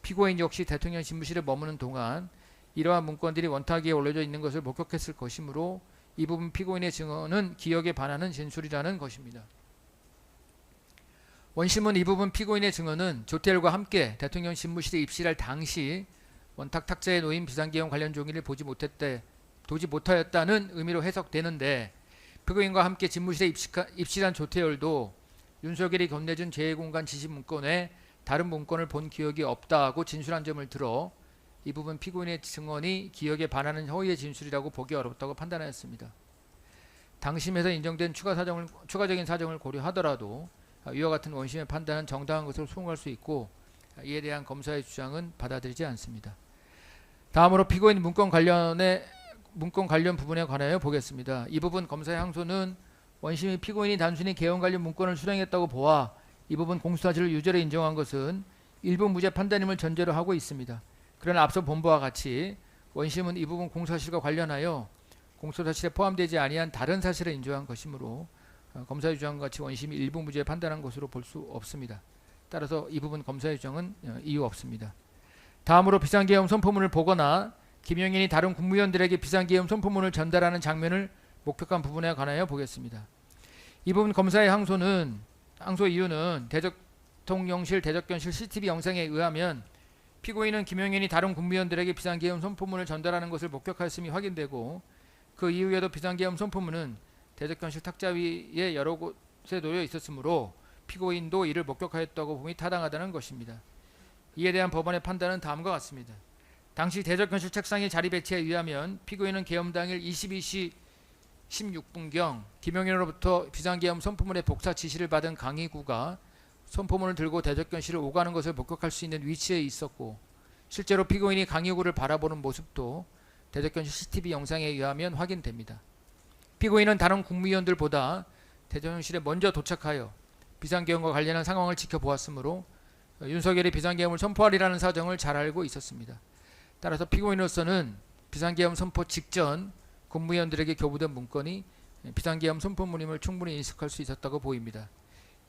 피고인 역시 대통령 집무실에 머무는 동안 이러한 문건들이 원탁 위에 올려져 있는 것을 목격했을 것이므로 이 부분 피고인의 증언은 기억에 반하는 진술이라는 것입니다. 원심은 이 부분 피고인의 증언은 조태열과 함께 대통령 집무실에 입실할 당시 원탁 탁자에 놓인 비상계엄 관련 종이를 보지 못하였다는 의미로 해석되는데 피고인과 함께 집무실에 입실한 조태열도 윤석열이 건네준 재해공간 지시 문건 외 다른 문건을 본 기억이 없다고 진술한 점을 들어 이 부분 피고인의 증언이 기억에 반하는 허위의 진술이라고 보기 어렵다고 판단하였습니다. 당심에서 인정된 추가적인 사정을 고려하더라도 이와 같은 원심의 판단은 정당한 것으로 수긍할 수 있고 이에 대한 검사의 주장은 받아들이지 않습니다. 다음으로 피고인 문건 관련 부분에 관하여 보겠습니다. 이 부분 검사의 항소는 원심이 피고인이 단순히 개헌 관련 문건을 수령했다고 보아 이 부분 공소사실을 유죄로 인정한 것은 일부 무죄 판단임을 전제로 하고 있습니다. 그러나 앞서 본 바와 같이 원심은 이 부분 공소사실과 관련하여 공소사실에 포함되지 아니한 다른 사실을 인정한 것이므로 검사의 주장과 같이 원심이 일부 무죄 판단한 것으로 볼 수 없습니다. 따라서 이 부분 검사의 주장은 이유 없습니다. 다음으로 비상계엄 선포문을 보거나 김영인이 다른 국무위원들에게 비상계엄 선포문을 전달하는 장면을 목격한 부분에 관하여 보겠습니다. 이 부분 검사의 항소 이유는 대통령실 대적견실 CCTV 영상에 의하면 피고인은 김용현이 다른 국무위원들에게 비상계엄 선포문을 전달하는 것을 목격하였음이 확인되고 그 이후에도 비상계엄 선포문은 대적견실 탁자 위에 여러 곳에 놓여 있었으므로 피고인도 이를 목격하였다고 봄이 타당하다는 것입니다. 이에 대한 법원의 판단은 다음과 같습니다. 당시 대적견실 책상의 자리 배치에 의하면 피고인은 계엄 당일 22시 16분경 김용현으로부터 비상계엄 선포문의 복사 지시를 받은 강희구가 선포문을 들고 대적견실을 오가는 것을 목격할 수 있는 위치에 있었고 실제로 피고인이 강희구를 바라보는 모습도 대적견실 CCTV 영상에 의하면 확인됩니다. 피고인은 다른 국무위원들보다 대통령실에 먼저 도착하여 비상계엄과 관련한 상황을 지켜보았으므로 윤석열이 비상계엄을 선포하리라는 사정을 잘 알고 있었습니다. 따라서 피고인으로서는 비상계엄 선포 직전 국무위원들에게 교부된 문건이 비상계엄 선포문임을 충분히 인식할 수 있었다고 보입니다.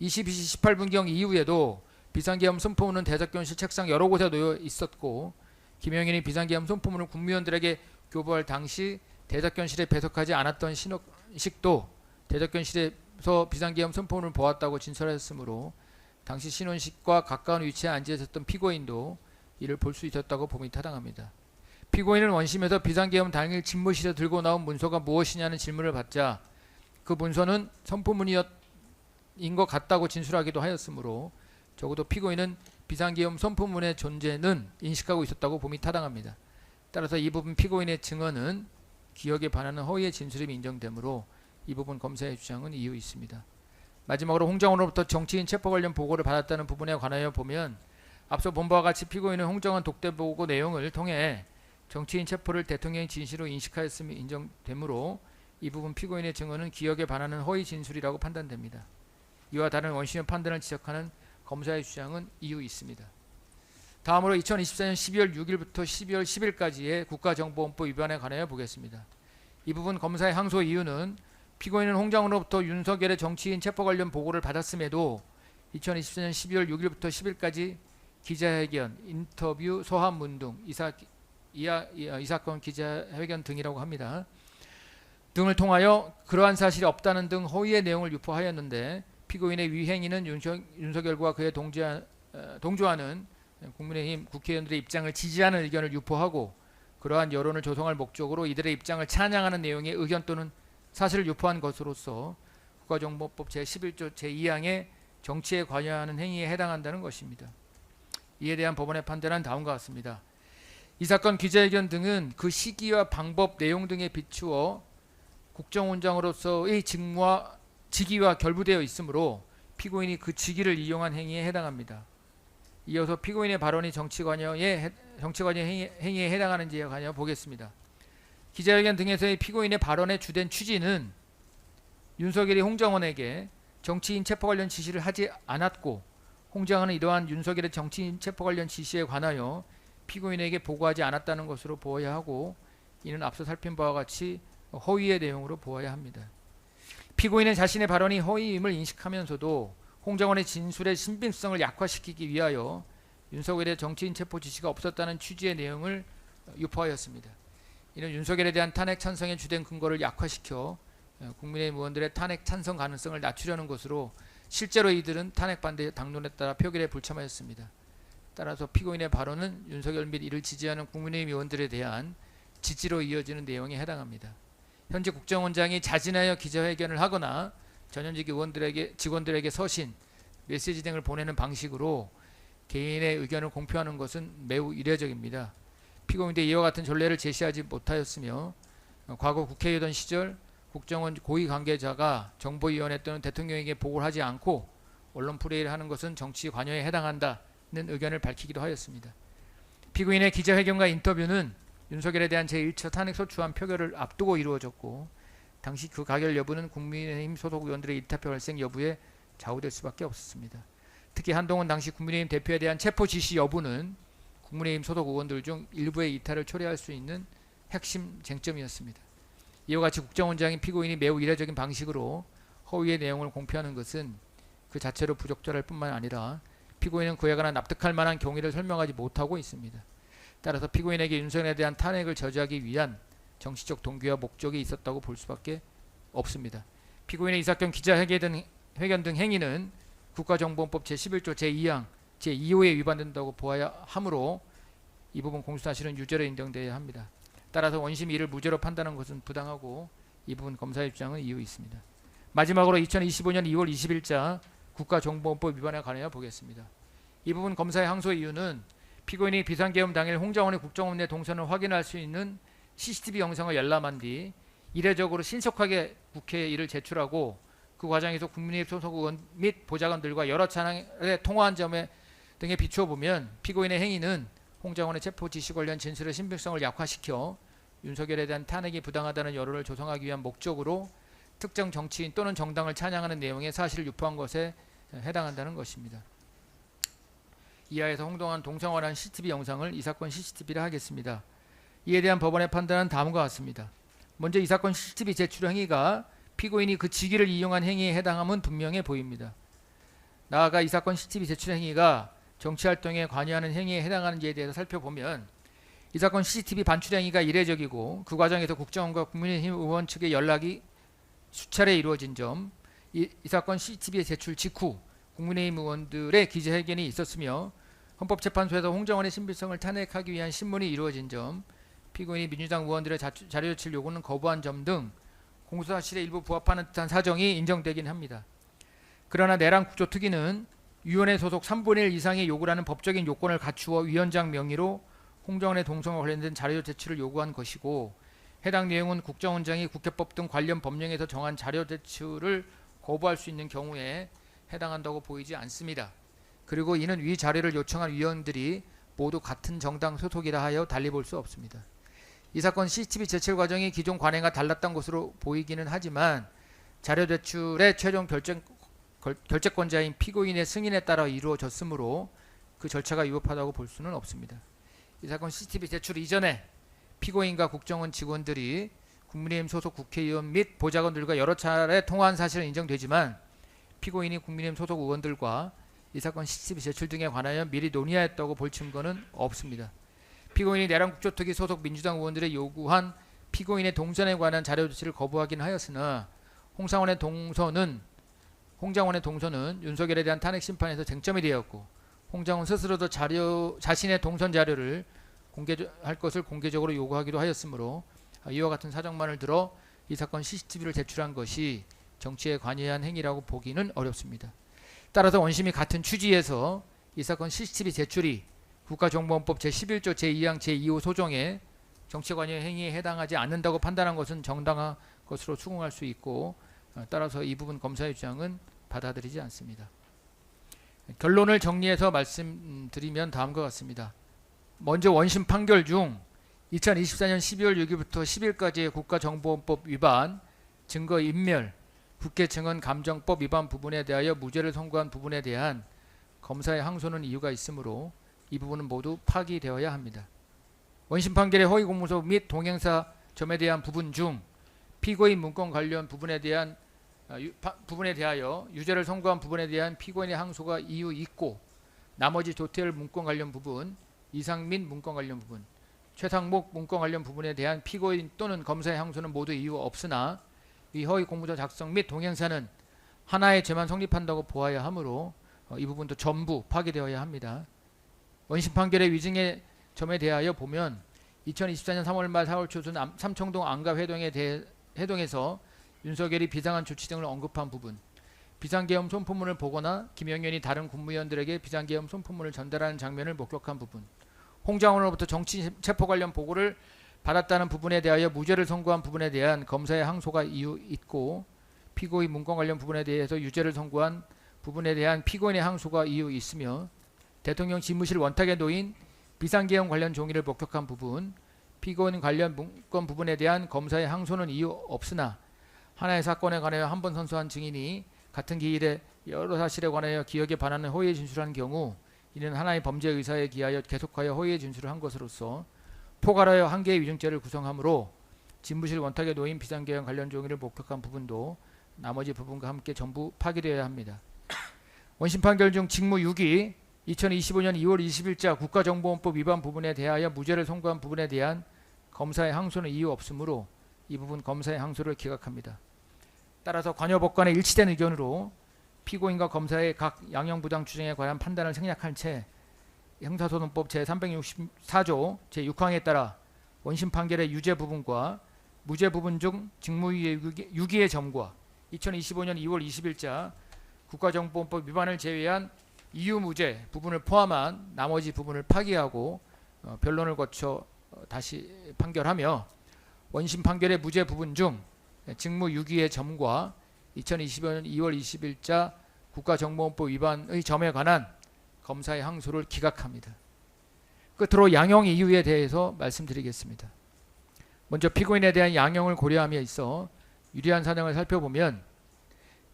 22시 18분경 이후에도 비상계엄 선포문은 대적견실 책상 여러 곳에 놓여 있었고 김용현이 비상계엄 선포문을 국무위원들에게 교부할 당시 대적견실에 배석하지 않았던 신원식도 대적견실에서 비상계엄 선포문을 보았다고 진술하였으므로 당시 신원식과 가까운 위치에 앉아 있었던 피고인도 이를 볼 수 있었다고 봄이 타당합니다. 피고인은 원심에서 비상계엄 당일 집무실에 들고 나온 문서가 무엇이냐는 질문을 받자 그 문서는 선포문인 것 같다고 진술하기도 하였으므로 적어도 피고인은 비상계엄 선포문의 존재는 인식하고 있었다고 봄이 타당합니다. 따라서 이 부분 피고인의 증언은 기억에 반하는 허위의 진술임이 인정되므로 이 부분 검사의 주장은 이유 있습니다. 마지막으로 홍정원으로부터 정치인 체포 관련 보고를 받았다는 부분에 관하여 보면 앞서 본 바와 같이 피고인은 홍정원 독대 보고 내용을 통해 정치인 체포를 대통령의 진실로 인식하였음이 인정되므로 이 부분 피고인의 증언은 기억에 반하는 허위 진술이라고 판단됩니다. 이와 다른 원심의 판단을 지적하는 검사의 주장은 이유 있습니다. 다음으로 2024년 12월 6일부터 12월 10일까지의 국가정보원법 위반에 관하여 보겠습니다. 이 부분 검사의 항소 이유는 피고인은 홍정원으로부터 윤석열의 정치인 체포 관련 보고를 받았음에도 2024년 12월 6일부터 10일까지 기자회견, 인터뷰, 소환문 등 이 사건 기자회견 등이라고 합니다. 등을 통하여 그러한 사실이 없다는 등 허위의 내용을 유포하였는데 피고인의 위행위는 윤석열과 그에 동조하는 국민의힘 국회의원들의 입장을 지지하는 의견을 유포하고 그러한 여론을 조성할 목적으로 이들의 입장을 찬양하는 내용의 의견 또는 사실을 유포한 것으로서 국가정보법 제11조 제2항의 정치에 관여하는 행위에 해당한다는 것입니다. 이에 대한 법원의 판단은 다음과 같습니다. 이 사건 기자회견 등은 그 시기와 방법, 내용 등에 비추어 국정원장으로서의 직위와 결부되어 있으므로 피고인이 그 직위를 이용한 행위에 해당합니다. 이어서 피고인의 발언이 정치 관여 행위에 해당하는지에 관하여 보겠습니다. 기자회견 등에서의 피고인의 발언의 주된 취지는 윤석열이 홍정원에게 정치인 체포 관련 지시를 하지 않았고 홍정원은 이러한 윤석열의 정치인 체포 관련 지시에 관하여 피고인에게 보고하지 않았다는 것으로 보아야 하고 이는 앞서 살핀 바와 같이 허위의 내용으로 보아야 합니다. 피고인은 자신의 발언이 허위임을 인식하면서도 홍정원의 진술의 신빙성을 약화시키기 위하여 윤석열의 정치인 체포 지시가 없었다는 취지의 내용을 유포하였습니다. 이는 윤석열에 대한 탄핵 찬성의 주된 근거를 약화시켜 국민의힘 의원들의 탄핵 찬성 가능성을 낮추려는 것으로 실제로 이들은 탄핵 반대 당론에 따라 표결에 불참하였습니다. 따라서 피고인의 발언은 윤석열 및 이를 지지하는 국민의힘 의원들에 대한 지지로 이어지는 내용에 해당합니다. 현재 국정원장이 자진하여 기자회견을 하거나 전현직 직원들에게 서신, 메시지 등을 보내는 방식으로 개인의 의견을 공표하는 것은 매우 이례적입니다. 피고인도 이와 같은 전례를 제시하지 못하였으며 과거 국회의원 시절 국정원 고위 관계자가 정보위원회 또는 대통령에게 보고를 하지 않고 언론 프레이를 하는 것은 정치 관여에 해당한다는 의견을 밝히기도 하였습니다. 피고인의 기자회견과 인터뷰는 윤석열에 대한 제1차 탄핵소추안 표결을 앞두고 이루어졌고 당시 그 가결 여부는 국민의힘 소속 의원들의 일타표 발생 여부에 좌우될 수밖에 없었습니다. 특히 한동훈 당시 국민의힘 대표에 대한 체포 지시 여부는 국민의힘 소속 의원들 중 일부의 이탈을 초래할 수 있는 핵심 쟁점이었습니다. 이와 같이 국정원장인 피고인이 매우 이례적인 방식으로 허위의 내용을 공표하는 것은 그 자체로 부적절할 뿐만 아니라 피고인은 그에 관한 납득할 만한 경위를 설명하지 못하고 있습니다. 따라서 피고인에게 윤석열에 대한 탄핵을 저지하기 위한 정치적 동기와 목적이 있었다고 볼 수밖에 없습니다. 피고인의 이 사건 기자회견 등 행위는 국가정보원법 제11조 제2항 제2호에 위반된다고 보아야 하므로 이 부분 공소사실은 유죄로 인정되어야 합니다. 따라서 원심이 이를 무죄로 판단한 것은 부당하고 이 부분 검사의 입장은 이유 있습니다. 마지막으로 2025년 2월 20일자 국가정보원법 위반에 관하여 보겠습니다. 이 부분 검사의 항소 이유는 피고인이 비상계엄 당일 홍장원의 국정원 내 동선을 확인할 수 있는 CCTV 영상을 열람한 뒤 이례적으로 신속하게 국회에 이를 제출하고 그 과정에서 국민의힘 소속 의원 및 보좌관들과 여러 차례 통화한 점에 등에 비추어 보면 피고인의 행위는 홍장원의 체포 지시 관련 진술의 신빙성을 약화시켜 윤석열에 대한 탄핵이 부당하다는 여론을 조성하기 위한 목적으로 특정 정치인 또는 정당을 찬양하는 내용의 사실을 유포한 것에 해당한다는 것입니다. 이하에서 홍동안 동성화한 CCTV 영상을 이 사건 CCTV라 하겠습니다. 이에 대한 법원의 판단은 다음과 같습니다. 먼저 이 사건 CCTV 제출 행위가 피고인이 그 직위를 이용한 행위에 해당함은 분명해 보입니다. 나아가 이 사건 CCTV 제출 행위가 정치활동에 관여하는 행위에 해당하는지에 대해서 살펴보면 이 사건 CCTV 반출 행위가 이례적이고 그 과정에서 국정원과 국민의힘 의원 측의 연락이 수차례 이루어진 점, 이 사건 CCTV 제출 직후 국민의힘 의원들의 기자회견이 있었으며 헌법재판소에서 홍장원의 신빙성을 탄핵하기 위한 신문이 이루어진 점, 피고인이 민주당 의원들의 자료 제출 요구는 거부한 점 등 공소사실의 일부 부합하는 듯한 사정이 인정되긴 합니다. 그러나 내란 국조특위는 위원회 소속 3분의 1 이상의 요구라는 법적인 요건을 갖추어 위원장 명의로 홍장원의 동성과 관련된 자료 제출을 요구한 것이고 해당 내용은 국정원장이 국회법 등 관련 법령에서 정한 자료 제출을 거부할 수 있는 경우에 해당한다고 보이지 않습니다. 그리고 이는 위 자료를 요청한 위원들이 모두 같은 정당 소속이라 하여 달리 볼 수 없습니다. 이 사건 CCTV 제출 과정이 기존 관행과 달랐던 것으로 보이기는 하지만 자료 제출의 최종 결재권자인 피고인의 승인에 따라 이루어졌으므로 그 절차가 위법하다고 볼 수는 없습니다. 이 사건 CCTV 제출 이전에 피고인과 국정원 직원들이 국민의힘 소속 국회의원 및 보좌관들과 여러 차례 통화한 사실은 인정되지만 피고인이 국민의힘 소속 의원들과 이 사건 CCTV 제출 등에 관하여 미리 논의하였다고 볼 증거는 없습니다. 피고인이 내란국조특위 소속 민주당 의원들의 요구한 피고인의 동선에 관한 자료 제출을 거부하긴 하였으나 홍장원의 동선은 윤석열에 대한 탄핵 심판에서 쟁점이 되었고 홍장원 스스로도 자신의 동선 자료를 공개할 것을 공개적으로 요구하기도 하였으므로 이와 같은 사정만을 들어 이 사건 CCTV를 제출한 것이 정치에 관여한 행위라고 보기는 어렵습니다. 따라서 원심이 같은 취지에서 이 사건 CCTV 제출이 국가정보원법 제11조 제2항 제2호 소정에 정치 관여 행위에 해당하지 않는다고 판단한 것은 정당한 것으로 추궁할 수 있고 따라서 이 부분 검사의 주장은 받아들이지 않습니다. 결론을 정리해서 말씀드리면 다음과 같습니다. 먼저 원심 판결 중 2024년 12월 6일부터 10일까지의 국가정보원법 위반, 증거 인멸, 국회 증언 감정법 위반 부분에 대하여 무죄를 선고한 부분에 대한 검사의 항소는 이유가 있으므로 이 부분은 모두 파기되어야 합니다. 원심 판결의 허위 공문서 및 동행사 점에 대한 부분 중 피고인 문건 관련 부분에 대하여 유죄를 선고한 부분에 대한 피고인의 항소가 이유 있고 나머지 조태열 문건 관련 부분, 이상민 문건 관련 부분, 최상목 문건 관련 부분에 대한 피고인 또는 검사의 항소는 모두 이유 없으나 이 허위 공문서 작성 및 동행사는 하나의 죄만 성립한다고 보아야 하므로 이 부분도 전부 파기되어야 합니다. 원심 판결의 위증의 점에 대하여 보면 2024년 3월 말 4월 초순 삼청동 안가 회동에서 윤석열이 비상한 조치 등을 언급한 부분, 비상계엄 손포문을 보거나 김영현이 다른 국무위원들에게 비상계엄 손포문을 전달하는 장면을 목격한 부분, 홍장원으로부터 정치 체포 관련 보고를 받았다는 부분에 대하여 무죄를 선고한 부분에 대한 검사의 항소가 이유 있고 피고인 문건 관련 부분에 대해서 유죄를 선고한 부분에 대한 피고인의 항소가 이유 있으며 대통령 집무실 원탁에 놓인 비상계엄 관련 종이를 목격한 부분, 피고인 관련 문건 부분에 대한 검사의 항소는 이유 없으나 하나의 사건에 관하여 한 번 선서한 증인이 같은 기일에 여러 사실에 관하여 기억에 반하는 허위의 진술을 한 경우 이는 하나의 범죄 의사에 기하여 계속하여 허위의 진술을 한 것으로서 포괄하여 한 개의 위증죄를 구성하므로 집무실 원탁에 놓인 비상계엄 관련 종이를 목격한 부분도 나머지 부분과 함께 전부 파기되어야 합니다. 원심 판결 중 직무 6위 2025년 2월 20일자 국가정보원법 위반 부분에 대하여 무죄를 선고한 부분에 대한 검사의 항소는 이유 없으므로 이 부분 검사의 항소를 기각합니다. 따라서 관여법관의 일치된 의견으로 피고인과 검사의 각 양형부당 주장에 관한 판단을 생략한 채 형사소송법 제364조 제6항에 따라 원심 판결의 유죄 부분과 무죄 부분 중 직무유기의 점과 2025년 2월 20일자 국가정보원법 위반을 제외한 이유무죄 부분을 포함한 나머지 부분을 파기하고 변론을 거쳐 다시 판결하며 원심 판결의 무죄 부분 중 직무유기의 점과 2025년 2월 20일자 국가정보원법 위반의 점에 관한 검사의 항소를 기각합니다. 끝으로 양형 이유에 대해서 말씀드리겠습니다. 먼저 피고인에 대한 양형을 고려함에 있어 유리한 사정을 살펴보면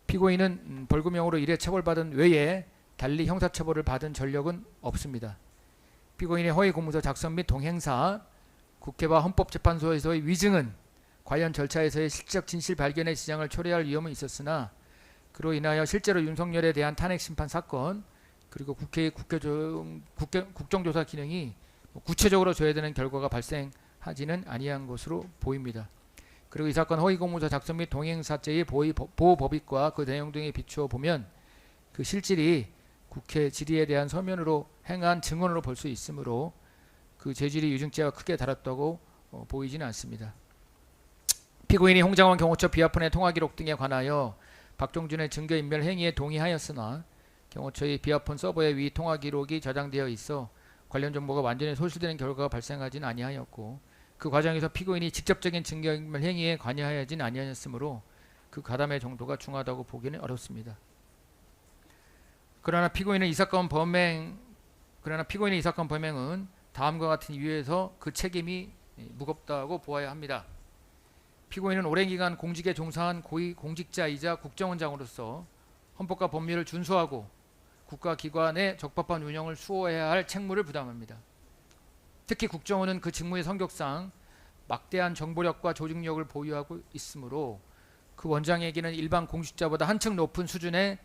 피고인은 벌금형으로 이래 처벌받은 외에 달리 형사처벌을 받은 전력은 없습니다. 피고인의 허위 공문서 작성 및 동행사, 국회와 헌법재판소에서의 위증은 관련 절차에서의 실질적 진실 발견의 지장을 초래할 위험은 있었으나 그로 인하여 실제로 윤석열에 대한 탄핵심판 사건 그리고 국회의 국정조사 기능이 구체적으로 조회되는 결과가 발생하지는 아니한 것으로 보입니다. 그리고 이 사건 허위공문서 작성 및 동행사죄의 보호법익과 그 내용 등에 비추어 보면 그 실질이 국회 질의에 대한 서면으로 행한 증언으로 볼 수 있으므로 그 재질이 유증죄와 크게 다랐다고 보이지는 않습니다. 피고인이 홍장원 경호처 비화폰의 통화기록 등에 관하여 박종준의 증거인멸 행위에 동의하였으나 경호처의 비화폰 서버에 위 통화기록이 저장되어 있어 관련 정보가 완전히 소실되는 결과가 발생하지는 아니하였고 그 과정에서 피고인이 직접적인 증거인멸 행위에 관여하지는 아니하였으므로 그 가담의 정도가 중하다고 보기는 어렵습니다. 그러나 피고인의 이 사건 범행은 다음과 같은 이유에서 그 책임이 무겁다고 보아야 합니다. 피고인은 오랜 기간 공직에 종사한 고위 공직자이자 국정원장으로서 헌법과 법률을 준수하고 국가기관의 적법한 운영을 수호해야 할 책무를 부담합니다. 특히 국정원은 그 직무의 성격상 막대한 정보력과 조직력을 보유하고 있으므로 그 원장에게는 일반 공직자보다 한층 높은 수준의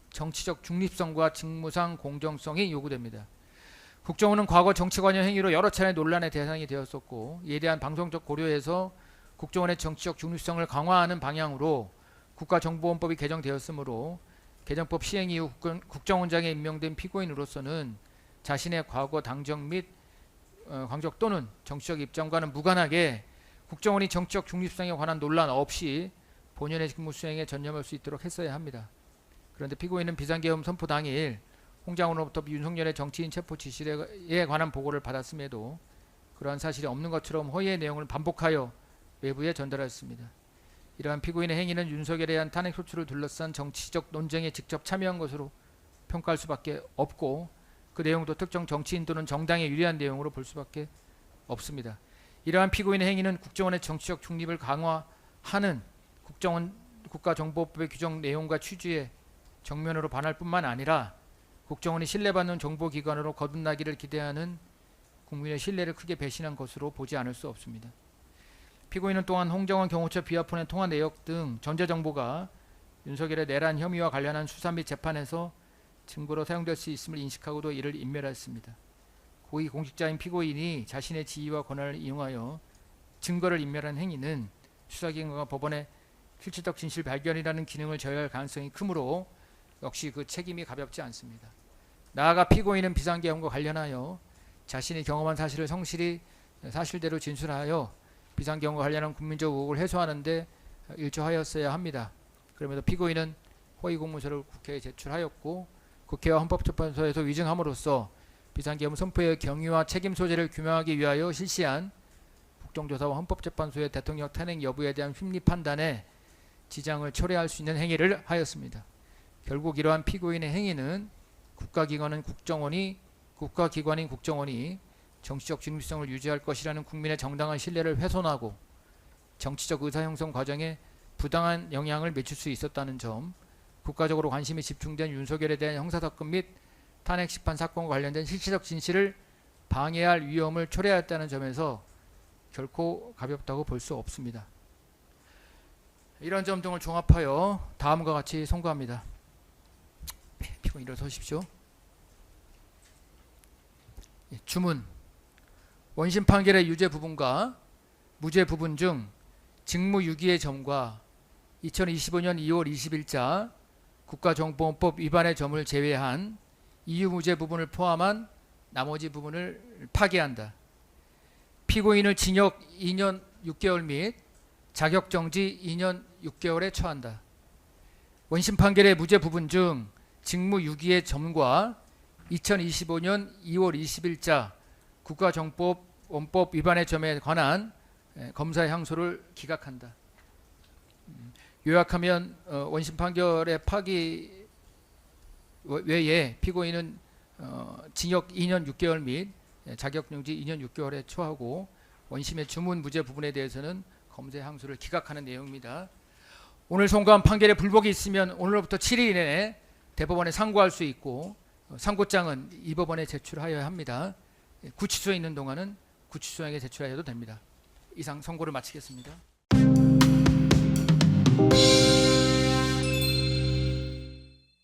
정치적 중립성과 직무상 공정성이 요구됩니다. 국정원은 과거 정치관여 행위로 여러 차례 논란의 대상이 되었었고 이에 대한 방송적 고려에서 국정원의 정치적 중립성을 강화하는 방향으로 국가정보원법이 개정되었으므로 개정법 시행 이후 국정원장에 임명된 피고인으로서는 자신의 과거 당적 및 강적 또는 정치적 입장과는 무관하게 국정원이 정치적 중립성에 관한 논란 없이 본연의 직무 수행에 전념할 수 있도록 했어야 합니다. 그런데 피고인은 비상계엄 선포 당일 홍장원으로부터 윤석열의 정치인 체포 지시에 관한 보고를 받았음에도 그러한 사실이 없는 것처럼 허위의 내용을 반복하여 외부에 전달했습니다. 이러한 피고인의 행위는 윤석열에 대한 탄핵 소추를 둘러싼 정치적 논쟁에 직접 참여한 것으로 평가할 수밖에 없고 그 내용도 특정 정치인 또는 정당에 유리한 내용으로 볼 수밖에 없습니다. 이러한 피고인의 행위는 국정원의 정치적 중립을 강화하는 국가정보법의 규정 내용과 취지에 정면으로 반할 뿐만 아니라 국정원이 신뢰받는 정보기관으로 거듭나기를 기대하는 국민의 신뢰를 크게 배신한 것으로 보지 않을 수 없습니다. 피고인은 또한 홍정원 경호처 비화폰의 통화 내역 등 전자정보가 윤석열의 내란 혐의와 관련한 수사 및 재판에서 증거로 사용될 수 있음을 인식하고도 이를 인멸했습니다. 고위 공직자인 피고인이 자신의 지위와 권한을 이용하여 증거를 인멸한 행위는 수사기관과 법원의 실질적 진실 발견이라는 기능을 저해할 가능성이 크므로 역시 그 책임이 가볍지 않습니다. 나아가 피고인은 비상계엄과 관련하여 자신이 경험한 사실을 성실히 사실대로 진술하여 비상계엄과 관련한 국민적 의혹을 해소하는 데 일조하였어야 합니다. 그럼에도 피고인은 허위공문서를 국회에 제출하였고 국회와 헌법재판소에서 위증함으로써 비상계엄 선포의 경위와 책임 소재를 규명하기 위하여 실시한 국정조사와 헌법재판소의 대통령 탄핵 여부에 대한 심리 판단에 지장을 초래할 수 있는 행위를 하였습니다. 결국 이러한 피고인의 행위는 국가기관인 국정원이 정치적 중립성을 유지할 것이라는 국민의 정당한 신뢰를 훼손하고 정치적 의사형성 과정에 부당한 영향을 미칠 수 있었다는 점, 국가적으로 관심이 집중된 윤석열에 대한 형사사건 및 탄핵심판 사건과 관련된 실질적 진실을 방해할 위험을 초래하였다는 점에서 결코 가볍다고 볼 수 없습니다. 이런 점 등을 종합하여 다음과 같이 선고합니다. 피고인 일어서십시오. 주문. 원심 판결의 유죄 부분과 무죄 부분 중 직무유기의 점과 2025년 2월 20일자 국가정보원법 위반의 점을 제외한 이유무죄 부분을 포함한 나머지 부분을 파기한다. 피고인을 징역 2년 6개월 및 자격정지 2년 6개월에 처한다. 원심 판결의 무죄 부분 중 직무유기의 점과 2025년 2월 20일자 국가정법 원법 위반의 점에 관한 검사의 항소를 기각한다. 요약하면 원심 판결의 파기 외에 피고인은 징역 2년 6개월 및 자격정지 2년 6개월에 처하고 원심의 주문 무죄 부분에 대해서는 검사의 항소를 기각하는 내용입니다. 오늘 선고한 판결에 불복이 있으면 오늘로부터 7일 이내에 대법원에 상고할 수 있고 상고장은 이 법원에 제출하여야 합니다. 구치소에 있는 동안은 구치소장에 제출하여도 됩니다. 이상 선고를 마치겠습니다.